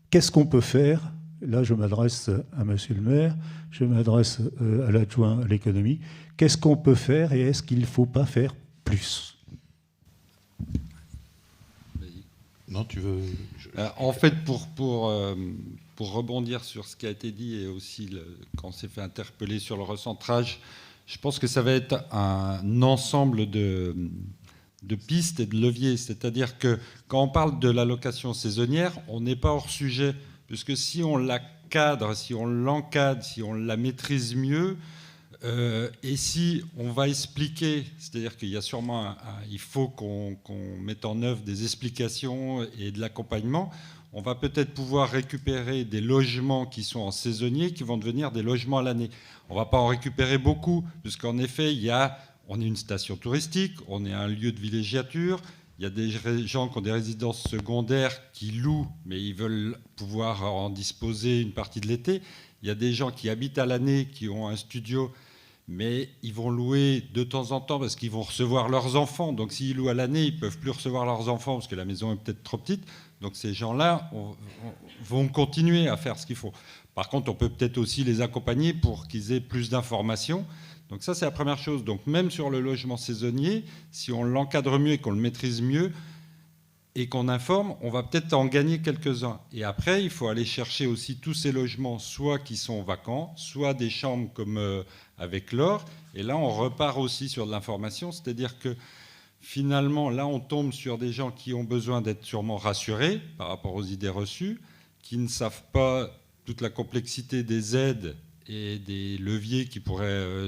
Qu'est-ce qu'on peut faire ? Là, je m'adresse à monsieur le maire, je m'adresse à l'adjoint à l'économie. Qu'est-ce qu'on peut faire et est-ce qu'il ne faut pas faire plus ? Non, tu veux... En fait, pour rebondir sur ce qui a été dit et aussi quand on s'est fait interpeller sur le recentrage, je pense que ça va être un ensemble de pistes et de leviers. C'est-à-dire que quand on parle de la location saisonnière, on n'est pas hors sujet, puisque si on la cadre, si on l'encadre, si on la maîtrise mieux, et si on va expliquer, c'est-à-dire qu'il y a sûrement il faut qu'on mette en œuvre des explications et de l'accompagnement, on va peut-être pouvoir récupérer des logements qui sont en saisonnier, qui vont devenir des logements à l'année. On ne va pas en récupérer beaucoup, puisqu'en effet, on est une station touristique, on est un lieu de villégiature, il y a des gens qui ont des résidences secondaires qui louent, mais ils veulent pouvoir en disposer une partie de l'été. Il y a des gens qui habitent à l'année, qui ont un studio, mais ils vont louer de temps en temps parce qu'ils vont recevoir leurs enfants. Donc s'ils louent à l'année, ils ne peuvent plus recevoir leurs enfants parce que la maison est peut-être trop petite. Donc ces gens-là vont continuer à faire ce qu'il faut. Par contre, on peut peut-être aussi les accompagner pour qu'ils aient plus d'informations. Donc ça, c'est la première chose. Donc même sur le logement saisonnier, si on l'encadre mieux et qu'on le maîtrise mieux et qu'on informe, on va peut-être en gagner quelques-uns. Et après, il faut aller chercher aussi tous ces logements, soit qui sont vacants, soit des chambres comme avec l'or. Et là, on repart aussi sur de l'information, c'est-à-dire que finalement, là, on tombe sur des gens qui ont besoin d'être sûrement rassurés par rapport aux idées reçues, qui ne savent pas toute la complexité des aides et des leviers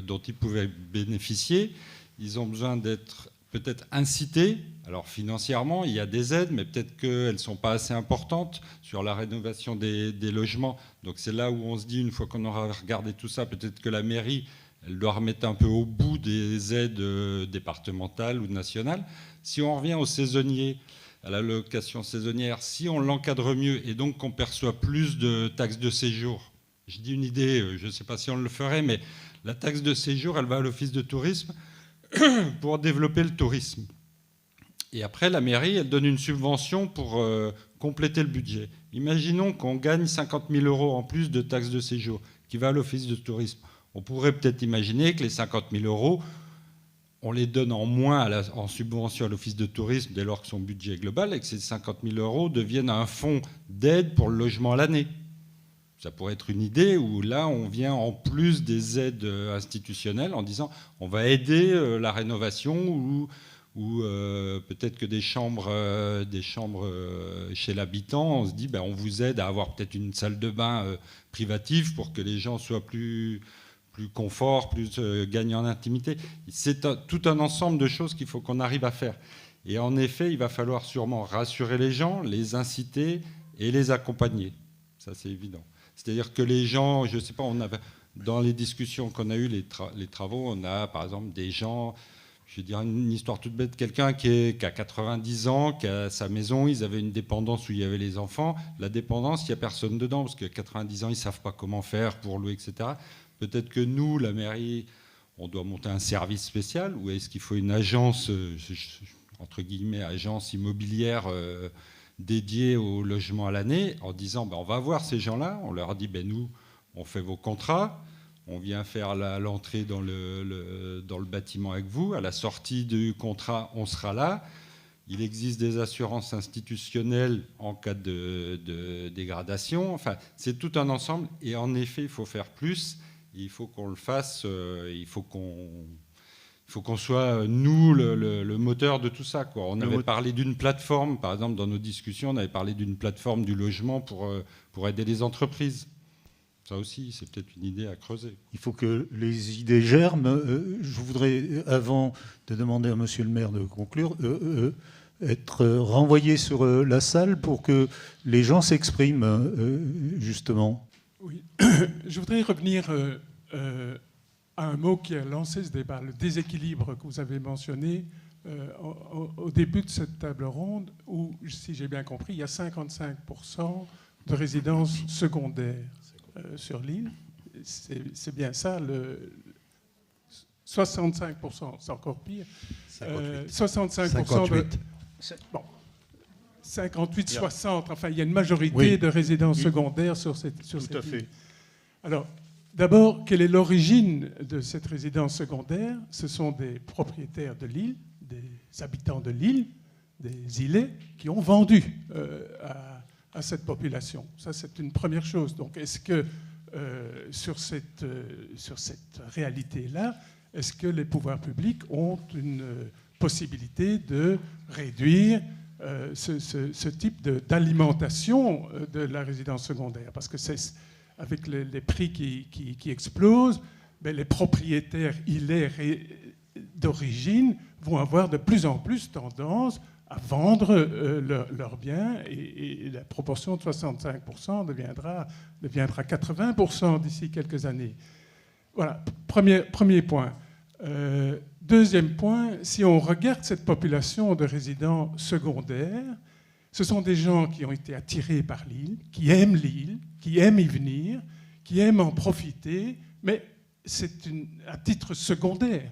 dont ils pouvaient bénéficier. Ils ont besoin d'être peut-être incités. Alors financièrement, il y a des aides, mais peut-être qu'elles ne sont pas assez importantes sur la rénovation des logements. Donc c'est là où on se dit, une fois qu'on aura regardé tout ça, peut-être que la mairie, elle doit remettre un peu au bout des aides départementales ou nationales. Si on revient aux saisonniers, à la location saisonnière, si on l'encadre mieux et donc qu'on perçoit plus de taxes de séjour, je dis une idée, je ne sais pas si on le ferait, mais la taxe de séjour, elle va à l'office de tourisme pour développer le tourisme. Et après, la mairie, elle donne une subvention pour compléter le budget. Imaginons qu'on gagne 50 000 € en plus de taxes de séjour qui va à l'office de tourisme. On pourrait peut-être imaginer que les 50 000 €, on les donne en moins en subvention à l'office de tourisme dès lors que son budget est global et que ces 50 000 € deviennent un fonds d'aide pour le logement à l'année. Ça pourrait être une idée où là, on vient en plus des aides institutionnelles en disant on va aider la rénovation ou peut-être que des chambres chez l'habitant, on se dit on vous aide à avoir peut-être une salle de bain privative pour que les gens soient plus confort, plus gagnent en intimité. C'est tout un ensemble de choses qu'il faut qu'on arrive à faire. Et en effet, il va falloir sûrement rassurer les gens, les inciter et les accompagner. Ça, c'est évident. C'est-à-dire que les gens, je ne sais pas, dans les discussions qu'on a eues, les travaux, on a par exemple des gens, je vais dire une histoire toute bête, quelqu'un qui a 90 ans, qui a sa maison, ils avaient une dépendance où il y avait les enfants. La dépendance, il n'y a personne dedans, parce que 90 ans, ils ne savent pas comment faire pour louer, etc. Peut-être que nous, la mairie, on doit monter un service spécial, ou est-ce qu'il faut une agence, entre guillemets, agence immobilière dédiée au logement à l'année, en disant on va voir ces gens-là, on leur dit nous, on fait vos contrats, on vient faire l'entrée dans le bâtiment avec vous, à la sortie du contrat, on sera là. Il existe des assurances institutionnelles en cas de dégradation. Enfin, c'est tout un ensemble, et en effet, il faut faire plus. Il faut qu'on le fasse, il faut qu'on soit, nous, le moteur de tout ça, quoi. On avait parlé d'une plateforme, par exemple, dans nos discussions, on avait parlé d'une plateforme du logement pour aider les entreprises. Ça aussi, c'est peut-être une idée à creuser. Il faut que les idées germent. Je voudrais, avant de demander à monsieur le maire de conclure, être renvoyé sur la salle pour que les gens s'expriment, justement. Oui, je voudrais revenir à un mot qui a lancé ce débat, le déséquilibre que vous avez mentionné au début de cette table ronde, où, si j'ai bien compris, il y a 55% de résidences secondaires sur l'île. C'est bien ça, 65%, c'est encore pire. 65%. 58. Bon. 58, 60, enfin il y a une majorité de résidences secondaires sur cette île. Tout à fait. Alors, d'abord, quelle est l'origine de cette résidence secondaire? Ce sont des propriétaires de l'île, des habitants de l'île, des îlets, qui ont vendu à cette population. Ça, c'est une première chose. Donc, est-ce que sur cette réalité-là, est-ce que les pouvoirs publics ont une possibilité de réduire ce type d'alimentation de la résidence secondaire. Parce que avec les prix qui explosent, ben, les propriétaires d'origine vont avoir de plus en plus tendance à vendre leurs biens, et la proportion de 65% deviendra 80% d'ici quelques années. Voilà, premier point. Deuxième point, si on regarde cette population de résidents secondaires, ce sont des gens qui ont été attirés par l'île, qui aiment y venir, qui aiment en profiter, mais c'est à titre secondaire.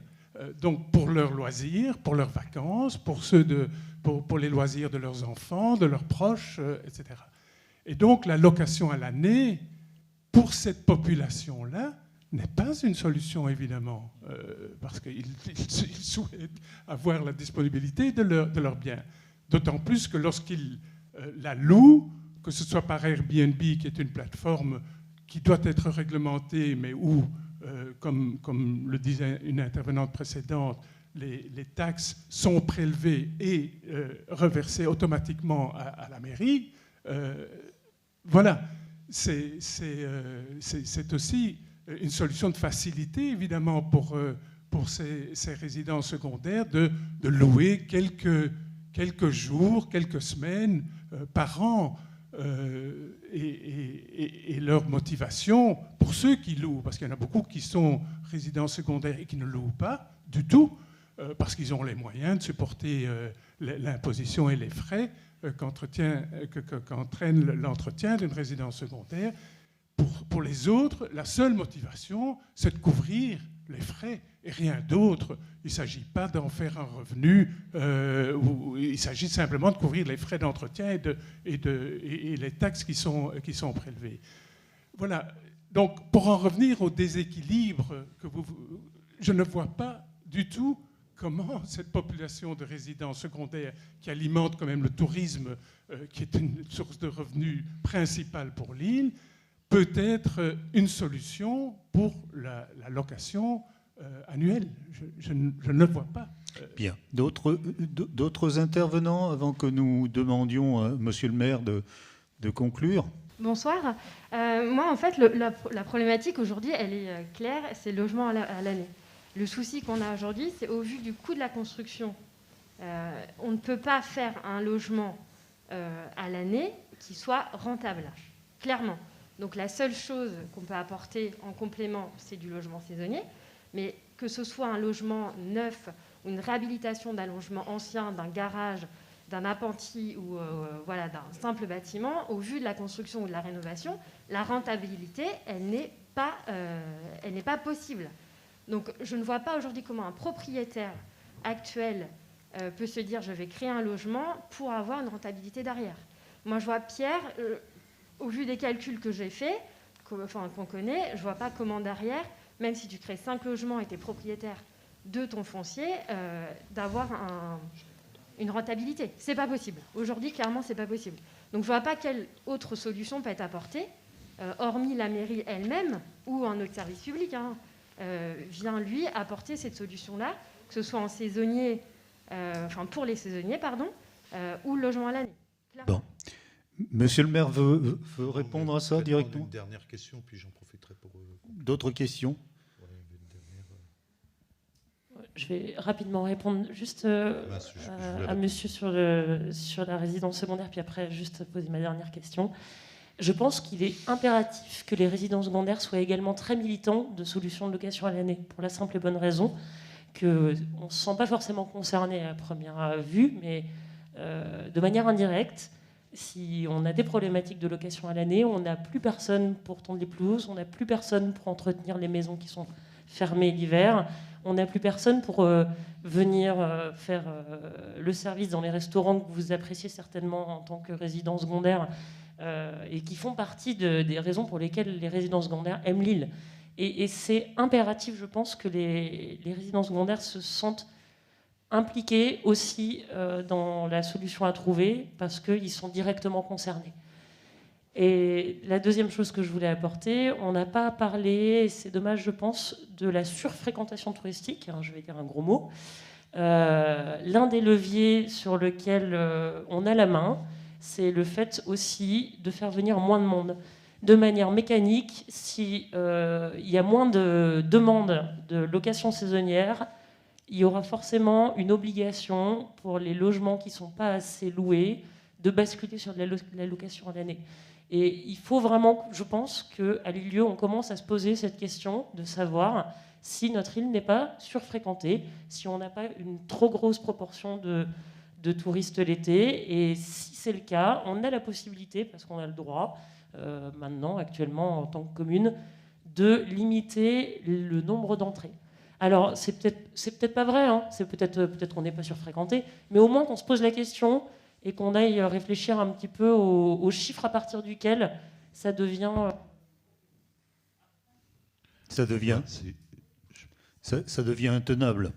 Donc pour leurs loisirs, pour leurs vacances, pour les loisirs de leurs enfants, de leurs proches, etc. Et donc la location à l'année, pour cette population-là, n'est pas une solution, évidemment, parce qu'ils souhaitent avoir la disponibilité de leurs biens. D'autant plus que lorsqu'ils la louent, que ce soit par Airbnb, qui est une plateforme qui doit être réglementée, mais où, comme le disait une intervenante précédente, les taxes sont prélevées et reversées automatiquement à la mairie, voilà, c'est aussi une solution de facilité, évidemment, pour ces résidents secondaires de louer quelques jours, quelques semaines par an. Et leur motivation, pour ceux qui louent, parce qu'il y en a beaucoup qui sont résidents secondaires et qui ne louent pas du tout, parce qu'ils ont les moyens de supporter l'imposition et les frais qu'entraîne l'entretien d'une résidence secondaire. Pour les autres, la seule motivation, c'est de couvrir les frais et rien d'autre. Il ne s'agit pas d'en faire un revenu, il s'agit simplement de couvrir les frais d'entretien et les taxes qui sont prélevées. Voilà. Donc, pour en revenir au déséquilibre, je ne vois pas du tout comment cette population de résidents secondaires qui alimente quand même le tourisme, qui est une source de revenus principale pour l'île, peut être une solution pour la location annuelle. Je ne le vois pas. Bien. D'autres intervenants avant que nous demandions à Monsieur le maire de conclure? Bonsoir. Moi, en fait, la problématique aujourd'hui, elle est claire, c'est le logement à l'année. Le souci qu'on a aujourd'hui, c'est au vu du coût de la construction. On ne peut pas faire un logement à l'année qui soit rentable, clairement. Donc la seule chose qu'on peut apporter en complément, c'est du logement saisonnier. Mais que ce soit un logement neuf ou une réhabilitation d'un logement ancien, d'un garage, d'un appentis ou voilà, d'un simple bâtiment, au vu de la construction ou de la rénovation, la rentabilité, elle n'est pas possible. Donc je ne vois pas aujourd'hui comment un propriétaire actuel peut se dire je vais créer un logement pour avoir une rentabilité derrière. Moi je vois Pierre, au vu des calculs que j'ai faits, qu'on connaît, je ne vois pas comment derrière, même si tu crées 5 logements et tu es propriétaire de ton foncier, d'avoir une rentabilité. C'est pas possible. Aujourd'hui, clairement, c'est pas possible. Donc je ne vois pas quelle autre solution peut être apportée, hormis la mairie elle-même ou un autre service public, vient lui apporter cette solution-là, que ce soit en saisonnier, pour les saisonniers, ou le logement à l'année. Bon. Monsieur le maire veut répondre à ça directement. Une dernière question, puis j'en profiterai pour... D'autres questions? Je vais rapidement répondre juste à monsieur sur la résidence secondaire, puis après juste poser ma dernière question. Je pense qu'il est impératif que les résidences secondaires soient également très militants de solutions de location à l'année, pour la simple et bonne raison qu'on ne se sent pas forcément concerné à première vue, mais de manière indirecte. Si on a des problématiques de location à l'année, on n'a plus personne pour tondre les pelouses, on n'a plus personne pour entretenir les maisons qui sont fermées l'hiver, on n'a plus personne pour venir faire le service dans les restaurants que vous appréciez certainement en tant que résident secondaire et qui font partie des raisons pour lesquelles les résidents secondaires aiment l'île. Et c'est impératif, je pense, que les résidents secondaires se sentent impliqués aussi dans la solution à trouver parce qu'ils sont directement concernés. Et la deuxième chose que je voulais apporter, on n'a pas parlé, c'est dommage je pense, de la surfréquentation touristique, je vais dire un gros mot, L'un des leviers sur lequel on a la main, c'est le fait aussi de faire venir moins de monde. De manière mécanique, s'il y a moins de demandes de location saisonnière, il y aura forcément une obligation pour les logements qui ne sont pas assez loués de basculer sur de la location à l'année. Et il faut vraiment, je pense, qu'à l'île-Lieu, on commence à se poser cette question de savoir si notre île n'est pas surfréquentée, si on n'a pas une trop grosse proportion de touristes l'été. Et si c'est le cas, on a la possibilité, parce qu'on a le droit, maintenant, actuellement, en tant que commune, de limiter le nombre d'entrées. Alors, c'est peut-être pas vrai, hein, c'est peut-être qu'on n'est pas surfréquenté, mais au moins qu'on se pose la question et qu'on aille réfléchir un petit peu aux chiffres à partir duquel ça devient... Ça devient intenable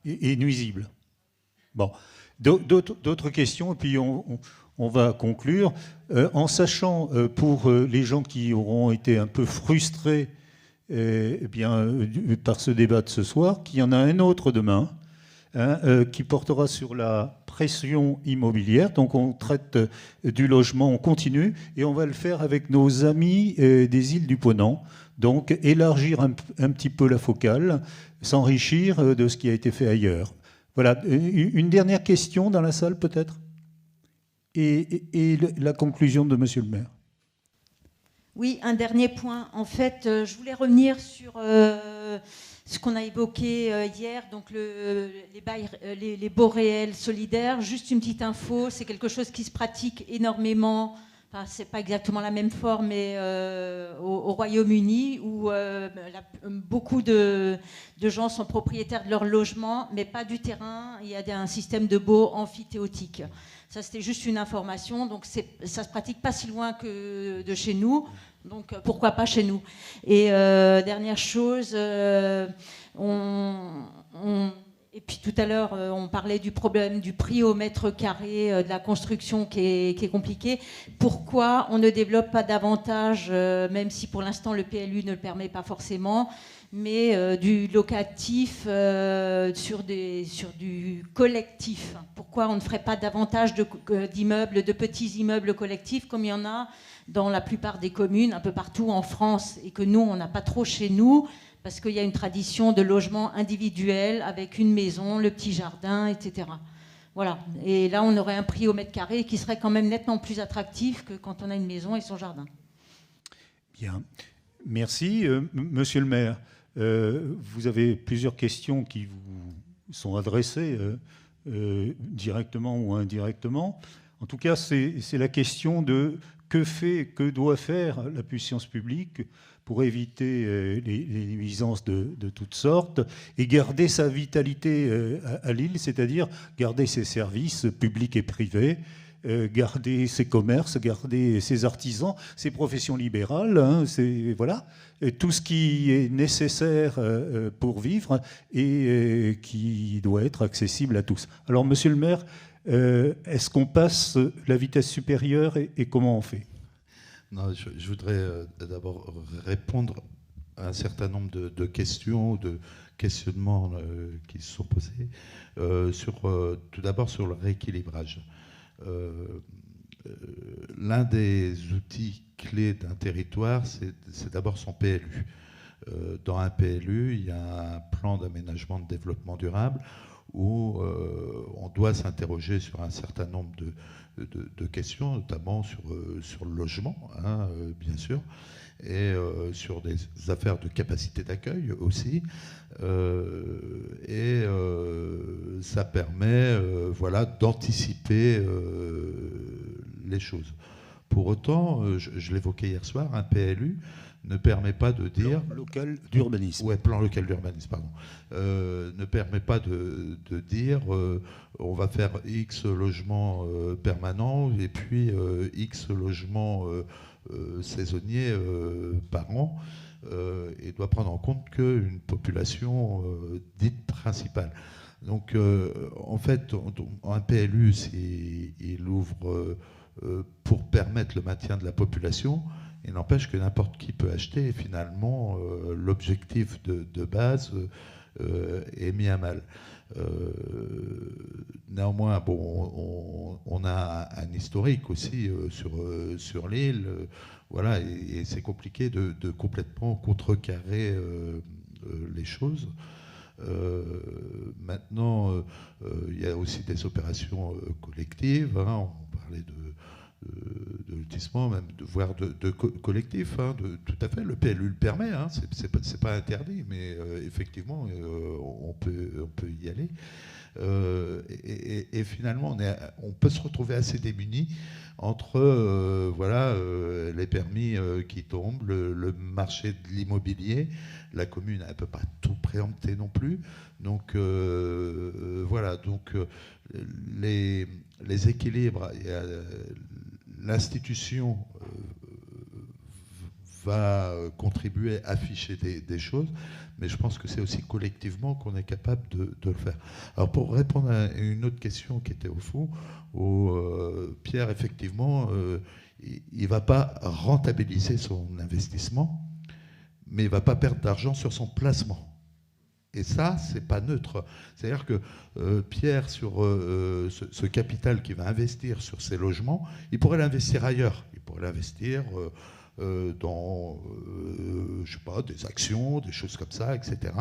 et nuisible. Bon, d'autres questions, et puis on va conclure. En sachant, pour les gens qui auront été un peu frustrés par ce débat de ce soir, qu'il y en a un autre demain, qui portera sur la pression immobilière. Donc on traite du logement, on continue, et on va le faire avec nos amis des îles du Ponant. Donc élargir un petit peu la focale, s'enrichir de ce qui a été fait ailleurs. Voilà, une dernière question dans la salle peut-être, et la conclusion de Monsieur le maire. Oui, un dernier point. En fait, je voulais revenir sur ce qu'on a évoqué hier, donc les baux réels solidaires. Juste une petite info, c'est quelque chose qui se pratique énormément. Enfin, c'est pas exactement la même forme, mais au Royaume-Uni, où beaucoup de gens sont propriétaires de leur logement, mais pas du terrain. Il y a un système de baux amphithéotique. Ça, c'était juste une information. Donc, ça se pratique pas si loin que de chez nous. Donc, pourquoi pas chez nous? Et dernière chose, et puis tout à l'heure, on parlait du problème du prix au mètre carré de la construction qui est compliqué. Pourquoi on ne développe pas davantage, même si pour l'instant le PLU ne le permet pas forcément, mais du locatif sur du collectif? Pourquoi on ne ferait pas davantage d'immeubles, de petits immeubles collectifs, comme il y en a dans la plupart des communes, un peu partout en France, et que nous, on n'a pas trop chez nous, parce qu'il y a une tradition de logement individuel avec une maison, le petit jardin, etc. Voilà. Et là, on aurait un prix au mètre carré qui serait quand même nettement plus attractif que quand on a une maison et son jardin. Bien. Merci. Monsieur le maire, vous avez plusieurs questions qui vous sont adressées directement ou indirectement. En tout cas, c'est la question de que doit faire la puissance publique pour éviter les nuisances de toutes sortes et garder sa vitalité à l'île, c'est-à-dire garder ses services publics et privés, garder ses commerces, garder ses artisans, ses professions libérales, hein, voilà, et tout ce qui est nécessaire pour vivre et qui doit être accessible à tous. Alors, monsieur le maire, est-ce qu'on passe la vitesse supérieure et comment on fait? Non, je voudrais d'abord répondre à un certain nombre de questions, de questionnements qui se sont posés. Tout d'abord sur le rééquilibrage. L'un des outils clés d'un territoire, c'est d'abord son PLU. Dans un PLU, il y a un plan d'aménagement de développement durable où on doit s'interroger sur un certain nombre de questions, notamment sur le logement, hein, bien sûr, et sur des affaires de capacité d'accueil aussi. Ça permet d'anticiper les choses. Pour autant, je l'évoquais hier soir, un PLU ne permet pas de dire... Plan local d'urbanisme. Ouais, plan local d'urbanisme, pardon. Ne permet pas de dire on va faire X logements permanents et puis X logements saisonniers par an, et doit prendre en compte qu'une population dite principale. Donc, en fait, un PLU, il ouvre pour permettre le maintien de la population. Il n'empêche que n'importe qui peut acheter, et finalement, l'objectif de base est mis à mal. Néanmoins, bon, on a un historique aussi sur l'île, voilà, et c'est compliqué de complètement contrecarrer les choses. Maintenant, il y a aussi des opérations collectives, hein, on parlait de lotissement, même voire de collectif, hein, tout à fait, le PLU le permet, hein, c'est pas interdit, mais effectivement, on peut y aller. Et finalement, on peut se retrouver assez démunis entre les permis qui tombent, le marché de l'immobilier. La commune ne peut pas tout préempter non plus. Donc voilà, donc les équilibres, l'institution va contribuer à afficher des choses, mais je pense que c'est aussi collectivement qu'on est capable de le faire. Alors pour répondre à une autre question qui était au fond, Pierre, effectivement, il ne va pas rentabiliser son investissement, mais il ne va pas perdre d'argent sur son placement. Et ça, c'est pas neutre. C'est-à-dire que Pierre, sur ce capital qu'il va investir sur ses logements, il pourrait l'investir ailleurs. Il pourrait l'investir dans, je sais pas, des actions, des choses comme ça, etc.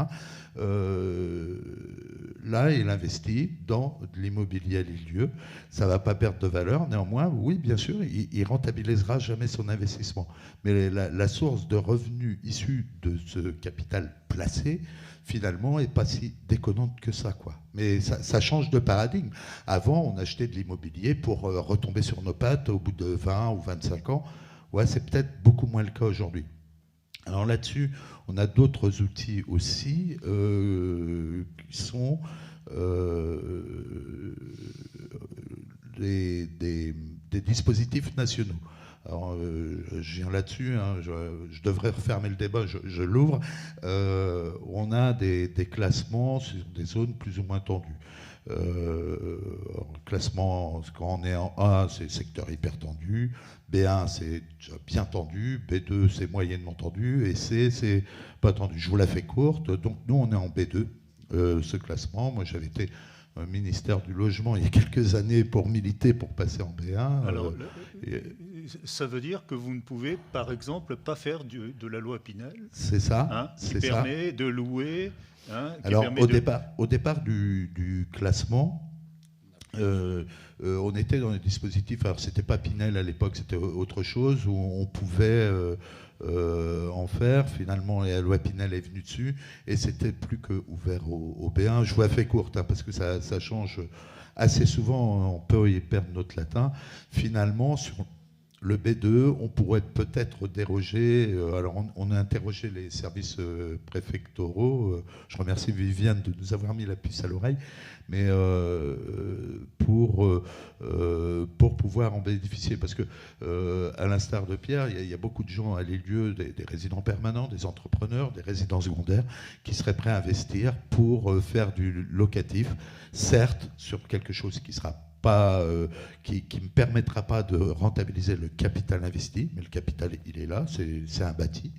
Là, il investit dans de l'immobilier à l'île-dieu. Ça ne va pas perdre de valeur. Néanmoins, oui, bien sûr, il rentabilisera jamais son investissement. Mais la source de revenus issus de ce capital placé, finalement, n'est pas si déconnante que ça, quoi. Mais ça change de paradigme. Avant, on achetait de l'immobilier pour retomber sur nos pattes au bout de 20 ou 25 ans. Ouais, c'est peut-être beaucoup moins le cas aujourd'hui. Alors là-dessus, on a d'autres outils aussi qui sont des dispositifs nationaux. Alors, je viens là-dessus, hein, je devrais refermer le débat, je l'ouvre. On a des classements sur des zones plus ou moins tendues. Classement, quand on est en A, c'est secteur hyper tendu, B1 c'est bien tendu, B2 c'est moyennement tendu, et C c'est pas tendu. Je vous la fais courte, donc nous on est en B2, ce classement. Moi j'avais été au ministère du Logement il y a quelques années pour militer pour passer en B1. Alors, ça veut dire que vous ne pouvez par exemple pas faire de la loi Pinel. C'est ça, hein, qui c'est permet de louer. Hein, alors au départ du classement, on était dans les dispositifs, alors c'était pas Pinel à l'époque, c'était autre chose, où on pouvait en faire. Finalement, la loi Pinel est venue dessus, et c'était plus que ouvert au B1. Je vous la fais courte, hein, parce que ça change assez souvent, on peut y perdre notre latin. Finalement, sur le B2, on pourrait peut-être déroger. Alors, on a interrogé les services préfectoraux. Je remercie Viviane de nous avoir mis la puce à l'oreille. Mais pour pouvoir en bénéficier, parce que à l'instar de Pierre, il y a beaucoup de gens à l'île-dieu, des résidents permanents, des entrepreneurs, des résidents secondaires, qui seraient prêts à investir pour faire du locatif, certes sur quelque chose qui sera pas, qui ne permettra pas de rentabiliser le capital investi, mais le capital, il est là, c'est un bâti,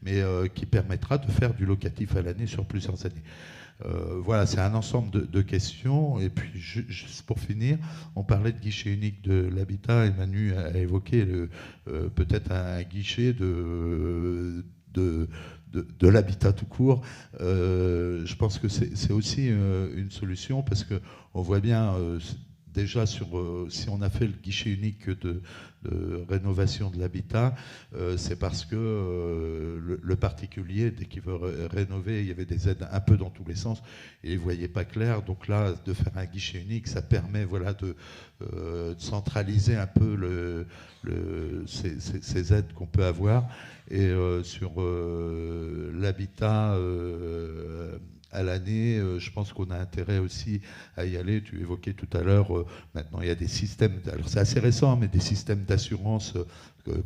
mais qui permettra de faire du locatif à l'année sur plusieurs années. Voilà, c'est un ensemble de questions. Et puis, juste pour finir, on parlait de guichet unique de l'habitat, et Manu a évoqué peut-être un guichet de l'habitat tout court. Je pense que c'est aussi une solution, parce qu'on voit bien... Déjà, si on a fait le guichet unique de rénovation de l'habitat, c'est parce que le particulier, dès qu'il veut rénover, il y avait des aides un peu dans tous les sens, et il ne voyait pas clair. Donc là, de faire un guichet unique, ça permet de centraliser un peu ces aides qu'on peut avoir. Et sur l'habitat... à l'année, je pense qu'on a intérêt aussi à y aller. Tu évoquais tout à l'heure, maintenant il y a des systèmes, alors c'est assez récent, mais des systèmes d'assurance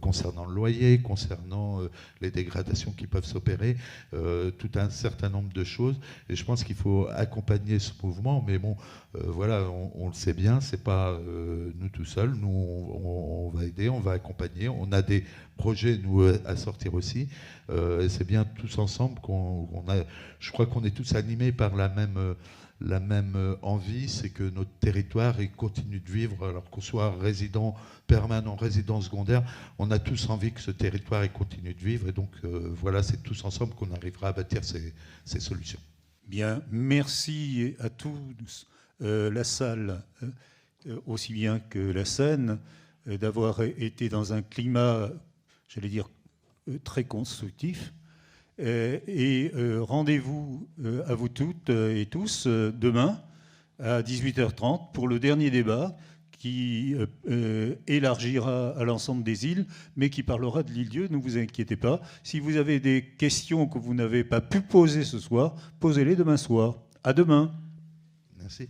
concernant le loyer, concernant les dégradations qui peuvent s'opérer, tout un certain nombre de choses. Et je pense qu'il faut accompagner ce mouvement. Mais bon, voilà, on le sait bien, c'est pas nous tout seuls. Nous, on va aider, on va accompagner. On a des projet, nous, à sortir aussi. C'est bien tous ensemble qu'on a... Je crois qu'on est tous animés par la même envie, c'est que notre territoire il continue de vivre, alors qu'on soit résident permanent, résident secondaire, on a tous envie que ce territoire il continue de vivre, et donc voilà, c'est tous ensemble qu'on arrivera à bâtir ces solutions. Bien, merci à tous, la salle, aussi bien que la scène, d'avoir été dans un climat, j'allais dire, très constructif. Et rendez-vous à vous toutes et tous demain à 18h30 pour le dernier débat qui élargira à l'ensemble des îles, mais qui parlera de l'île-Dieu, ne vous inquiétez pas. Si vous avez des questions que vous n'avez pas pu poser ce soir, posez-les demain soir. À demain. Merci.